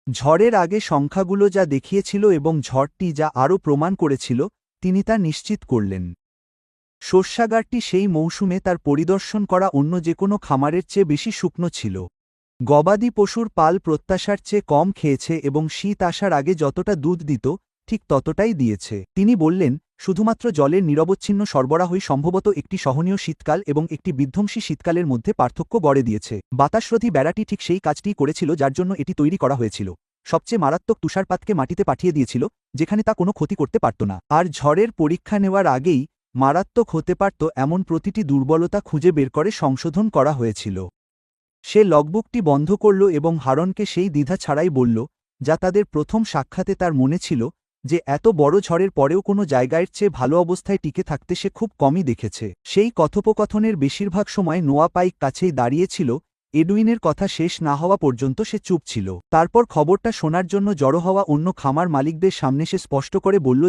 [SPEAKER 1] ঝড়ের আগে সংখ্যাগুলো যা দেখিয়েছিল এবং ঝড়টি যা আরও প্রমাণ করেছিল, তিনি তা নিশ্চিত করলেন। শস্যাগারটি সেই মৌসুমে তার পরিদর্শন করা অন্য যে কোনো খামারের চেয়ে বেশি শুকনো ছিল। গবাদি পশুর পাল প্রত্যাশার চেয়ে কম খেয়েছে এবং শীত আসার আগে যতটা দুধ দিত ঠিক ততটাই দিয়েছে। তিনি বললেন, শুধুমাত্র জলের নিরবচ্ছিন্ন সরবরাহই সম্ভবত একটি সহনীয় শীতকাল এবং একটি বিধ্বংসী শীতকালের মধ্যে পার্থক্য গড়ে দিয়েছে। বাতাসরোধী বেড়াটি ঠিক সেই কাজটিই করেছিল যার জন্য এটি তৈরি করা হয়েছিল। সবচেয়ে মারাত্মক তুষারপাতকে মাটিতে পাঠিয়ে দিয়েছিল, যেখানে তা কোনো ক্ষতি করতে পারত না। আর ঝড়ের পরীক্ষা নেওয়ার আগেই মারাত্মক হতে পারত এমন প্রতিটি দুর্বলতা খুঁজে বের করে সংশোধন করা হয়েছিল। সে লগবুকটি বন্ধ করল এবং হারনকে সেই দ্বিধা ছাড়াই বলল, যা তাদের প্রথম সাক্ষাতে তার মনে ছিল, যে এত বড় ঝড়ের পরেও কোনো জায়গার চেয়ে ভালো অবস্থায় টিকে থাকতে সে খুব কমই দেখেছে। সেই কথোপকথনের বেশিরভাগ সময় নোয়া পাইক কাছেই দাঁড়িয়েছিল। এডুইনের কথা শেষ না হওয়া পর্যন্ত সে চুপ ছিল। তারপর খবরটা শোনার জন্য জড়ো হওয়া অন্য খামার মালিকদের সামনে সে স্পষ্ট করে বলল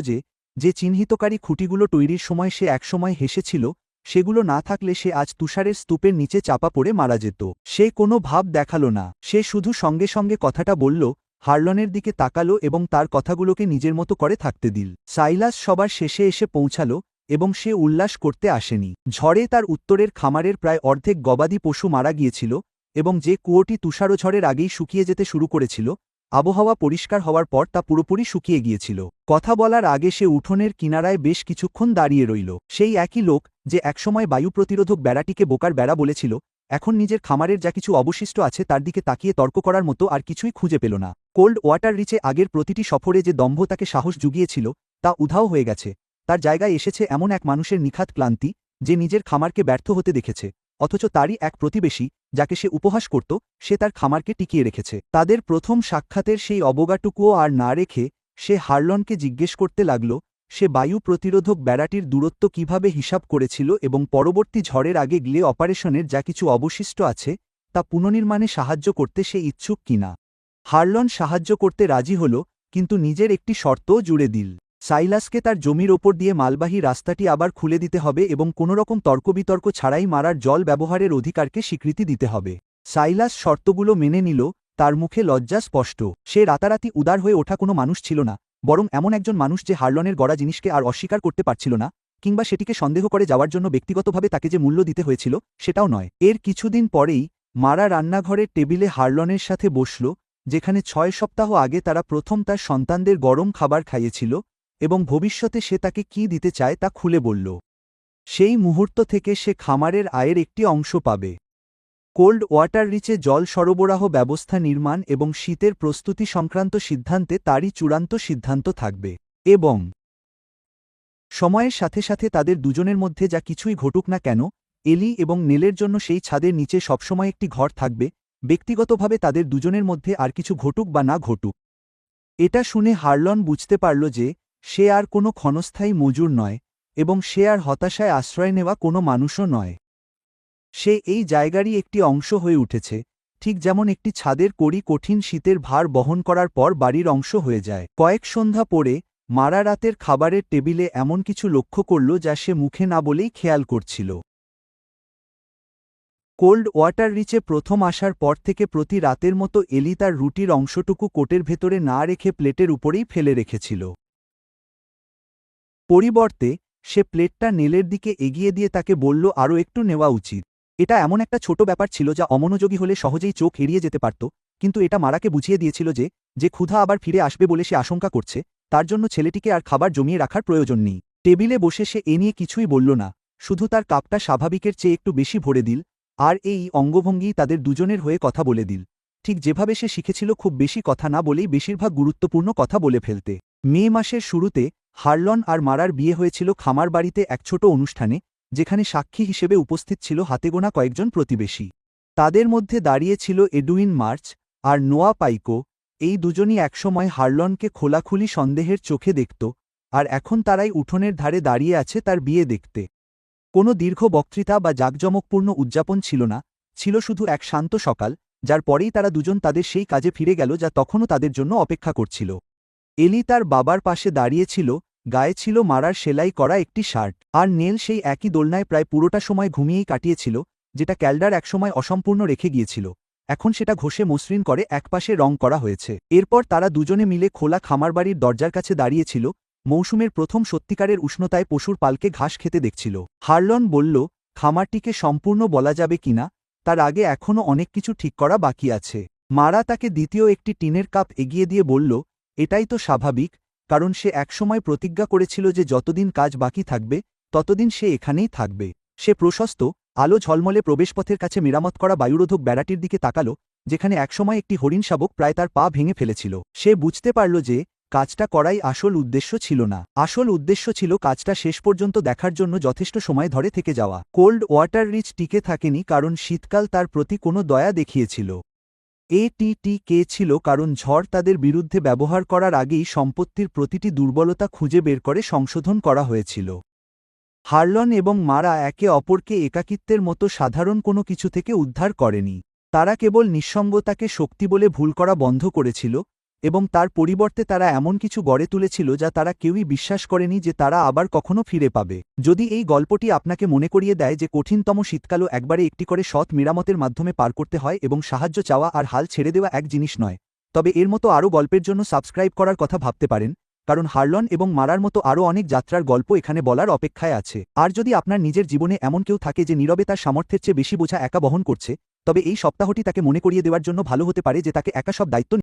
[SPEAKER 1] যে চিহ্নিতকারী খুঁটিগুলো তৈরির সময় সে একসময় হেসেছিল, সেগুলো না থাকলে সে আজ তুষারের স্তূপের নিচে চাপা পড়ে মারা যেত। সে কোনো ভাব দেখালো না, সে শুধু সঙ্গে সঙ্গে কথাটা বলল, হারলনের দিকে তাকালো এবং তার কথাগুলোকে নিজের মতো করে থাকতে দিল। সাইলাস সবার শেষে এসে পৌঁছাল এবং সে উল্লাস করতে আসেনি। ঝড়ে তার উত্তরের খামারের প্রায় অর্ধেক গবাদি পশু মারা গিয়েছিল এবং যে কুয়োটি তুষারঝড়ের আগেই শুকিয়ে যেতে শুরু করেছিল, আবহাওয়া পরিষ্কার হওয়ার পর তা পুরোপুরি শুকিয়ে গিয়েছিল। কথা বলার আগে সে উঠোনের কিনারায় বেশ কিছুক্ষণ দাঁড়িয়ে রইল। সেই একই লোক যে একসময় বায়ু প্রতিরোধক বেড়াটিকে বোকার বেড়া বলেছিল, এখন নিজের খামারের যা কিছু অবশিষ্ট আছে তার দিকে তাকিয়ে তর্ক করার মতো আর কিছুই খুঁজে পেল না। কোল্ড ওয়াটার রিচে আগের প্রতিটি সফরে যে দম্ভ তাকে সাহস জুগিয়েছিল, তা উধাও হয়ে গেছে। তার জায়গায় এসেছে এমন এক মানুষের নিখাত ক্লান্তি, যে নিজের খামারকে ব্যর্থ হতে দেখেছে, অথচ তারই এক প্রতিবেশী, যাকে সে উপহাস করত, সে তার খামারকে টিকিয়ে রেখেছে। তাদের প্রথম সাক্ষাতের সেই অবজ্ঞাটুকুও আর না রেখে সে হারলনকে জিজ্ঞেস করতে লাগল, সে বায়ু প্রতিরোধক বেড়াটির দূরত্ব কিভাবে হিসাব করেছিল এবং পরবর্তী ঝড়ের আগে গ্লে অপারেশনের যা কিছু অবশিষ্ট আছে তা পুনর্নির্মাণে সাহায্য করতে সে ইচ্ছুক কিনা। হারলন সাহায্য করতে রাজি হল, কিন্তু নিজের একটি শর্তও জুড়ে দিল। সাইলাসকে তার জমির ওপর দিয়ে মালবাহী রাস্তাটি আবার খুলে দিতে হবে এবং কোনোরকম তর্কবিতর্ক ছাড়াই মারার জল ব্যবহারের অধিকারকে স্বীকৃতি দিতে হবে। সাইলাস শর্তগুলো মেনে নিল, তার মুখে লজ্জা স্পষ্ট। সে রাতারাতি উদার হয়ে ওঠা কোনো মানুষ ছিল না, বরং এমন একজন মানুষ যে হারলনের গড়া জিনিসকে আর অস্বীকার করতে পারছিল না, কিংবা সেটিকে সন্দেহ করে যাওয়ার জন্য ব্যক্তিগতভাবে তাকে যে মূল্য দিতে হয়েছিল সেটাও নয়। এর কিছুদিন পরেই মারা রান্নাঘরের টেবিলে হারলনের সাথে বসল, যেখানে 6 সপ্তাহ আগে তারা প্রথম তার সন্তানদের গরম খাবার খাইয়েছিল, এবং ভবিষ্যতে সে তাকে কি দিতে চায় তা খুলে বলল। সেই মুহূর্ত থেকে সে খামারের আয়ের একটি অংশ পাবে। কোল্ড ওয়াটার রিচে জল সরবরাহ ব্যবস্থা নির্মাণ এবং শীতের প্রস্তুতি সংক্রান্ত সিদ্ধান্তে তারই চূড়ান্ত সিদ্ধান্ত থাকবে। এবং সময়ের সাথে সাথে তাদের দুজনের মধ্যে যা কিছুই ঘটুক না কেন, এলি এবং নেলের জন্য সেই ছাদের নিচে সবসময় একটি ঘর থাকবে, ব্যক্তিগতভাবে তাদের দুজনের মধ্যে আর কিছু ঘটুক বা না ঘটুক। এটা শুনে হারলন বুঝতে পারল যে সে আর কোনো ক্ষণস্থায়ী মজুর নয়, এবং সে আর হতাশায় আশ্রয় নেওয়া কোনো মানুষও নয়। সে এই জায়গারই একটি অংশ হয়ে উঠেছে, ঠিক যেমন একটি ছাদের কড়ি কঠিন শীতের ভার বহন করার পর বাড়ির অংশ হয়ে যায়। কয়েক সন্ধ্যা পরে মারা রাতের খাবারের টেবিলে এমন কিছু লক্ষ্য করল যা সে মুখে না বলেই খেয়াল করছিল। কোল্ড ওয়াটার রিচে প্রথম আসার পর থেকে প্রতি রাতের মতো এলি তার রুটির অংশটুকু কোটের ভেতরে না রেখে প্লেটের উপরেই ফেলে রেখেছিল। পরিবর্তে সে প্লেটটা নেলের দিকে এগিয়ে দিয়ে তাকে বলল আরও একটু নেওয়া উচিত। এটা এমন একটা ছোট ব্যাপার ছিল যা অমনোযোগী হলে সহজেই চোখ এড়িয়ে যেতে পারত, কিন্তু এটা মারাকে বুঝিয়ে দিয়েছিল যে ক্ষুধা আবার ফিরে আসবে বলে সে আশঙ্কা করছে, তার জন্য ছেলেটিকে আর খাবার জমিয়ে রাখার প্রয়োজন নেই। টেবিলে বসে সে এ নিয়ে কিছুই বলল না, শুধু তার কাপটা স্বাভাবিকের চেয়ে একটু বেশি ভরে দিল, আর এই অঙ্গভঙ্গি তাদের দুজনের হয়ে কথা বলে দিল, ঠিক যেভাবে সে শিখেছিল খুব বেশি কথা না বলেই বেশিরভাগ গুরুত্বপূর্ণ কথা বলে ফেলতে। মে মাসের শুরুতে হারলন আর মারার বিয়ে হয়েছিল খামার বাড়িতে এক ছোট অনুষ্ঠানে, যেখানে সাক্ষী হিসেবে উপস্থিত ছিল হাতেগোনা কয়েকজন প্রতিবেশী। তাদের মধ্যে দাঁড়িয়ে ছিল এডুইন মার্চ আর নোয়া পাইকো। এই দুজনই একসময় হারলনকে খোলাখুলি সন্দেহের চোখে দেখত, আর এখন তারাই উঠোনের ধারে দাঁড়িয়ে আছে তার বিয়ে দেখতে। কোনো দীর্ঘ বক্তৃতা বা জাঁকজমকপূর্ণ উদযাপন ছিল না, ছিল শুধু এক শান্ত সকাল, যার পরেই তারা দুজন তাদের সেই কাজে ফিরে গেল যা তখনও তাদের জন্য অপেক্ষা করছিল। এলি তার বাবার পাশে দাঁড়িয়েছিল, গায়ে ছিল মারার সেলাই করা একটি শার্ট, আর নেল সেই একই দোলনায় প্রায় পুরোটা সময় ঘুমিয়েই কাটিয়েছিল, যেটা ক্যালডার একসময় অসম্পূর্ণ রেখে গিয়েছিল। এখন সেটা ঘষে মসৃণ করে একপাশে রং করা হয়েছে। এরপর তারা দুজনে মিলে খোলা খামারবাড়ির দরজার কাছে দাঁড়িয়েছিল, মৌসুমের প্রথম সত্যিকারের উষ্ণতায় পশুর পালকে ঘাস খেতে দেখছিল। হারলন বলল, খামারটিকে সম্পূর্ণ বলা যাবে কিনা তার আগে এখনও অনেক কিছু ঠিক করা বাকি আছে। মারা তাকে দ্বিতীয় একটি টিনের কাপ এগিয়ে দিয়ে বলল, এটাই তো স্বাভাবিক, কারণ সে একসময় প্রতিজ্ঞা করেছিল যে যতদিন কাজ বাকি থাকবে ততদিন সে এখানেই থাকবে। সে প্রশস্ত, আলো ঝলমলে প্রবেশপথের কাছে মেরামত করা বায়ুরোধক বেড়াটির দিকে তাকাল, যেখানে একসময় একটি হরিণ শাবক প্রায় তার পা ভেঙে ফেলেছিল। সে বুঝতে পারল যে কাজটা করাই আসল উদ্দেশ্য ছিল না। আসল উদ্দেশ্য ছিল কাজটা শেষ পর্যন্ত দেখার জন্য যথেষ্ট সময় ধরে থেকে যাওয়া। কোল্ড ওয়াটার রিচ টিকে থাকেনি কারণ শীতকাল তার প্রতি কোনো দয়া দেখিয়েছিল। এটিটিকে ছিল কারণ ঝড় তাদের বিরুদ্ধে ব্যবহার করার আগেই সম্পত্তির প্রতিটি দুর্বলতা খুঁজে বের করে সংশোধন করা হয়েছিল। হারলন এবং মারা একে অপরকে একাকিত্বের মতো সাধারণ কোনো কিছু থেকে উদ্ধার করেনি। তারা কেবল নিঃসঙ্গতাকে শক্তি বলে ভুল করা বন্ধ করেছিল, এবং তার পরিবর্তে তারা এমন কিছু গড়ে তুলেছিল যা তারা কেউই বিশ্বাস করেনি যে তারা আবার কখনো ফিরে পাবে। যদি এই গল্পটি আপনাকে মনে করিয়ে দেয় যে কঠিনতম শীতকালও একবারে একটি করে সৎ মেরামতের মাধ্যমে পার করতে হয় এবং সাহায্য চাওয়া আর হাল ছেড়ে দেওয়া এক জিনিস নয়, তবে এর মতো আরও গল্পের জন্য সাবস্ক্রাইব করার কথা ভাবতে পারেন, কারণ হারলন এবং মারার মতো আরও অনেক যাত্রার গল্প এখানে বলার অপেক্ষায় আছে। আর যদি আপনার নিজের জীবনে এমন কেউ থাকে যে নীরবে তার সামর্থ্যের চেয়ে বেশি বোঝা একা বহন করছে, তবে এই সপ্তাহটি তাকে মনে করিয়ে দেওয়ার জন্য ভালো হতে পারে যে তাকে একা সব দায়িত্ব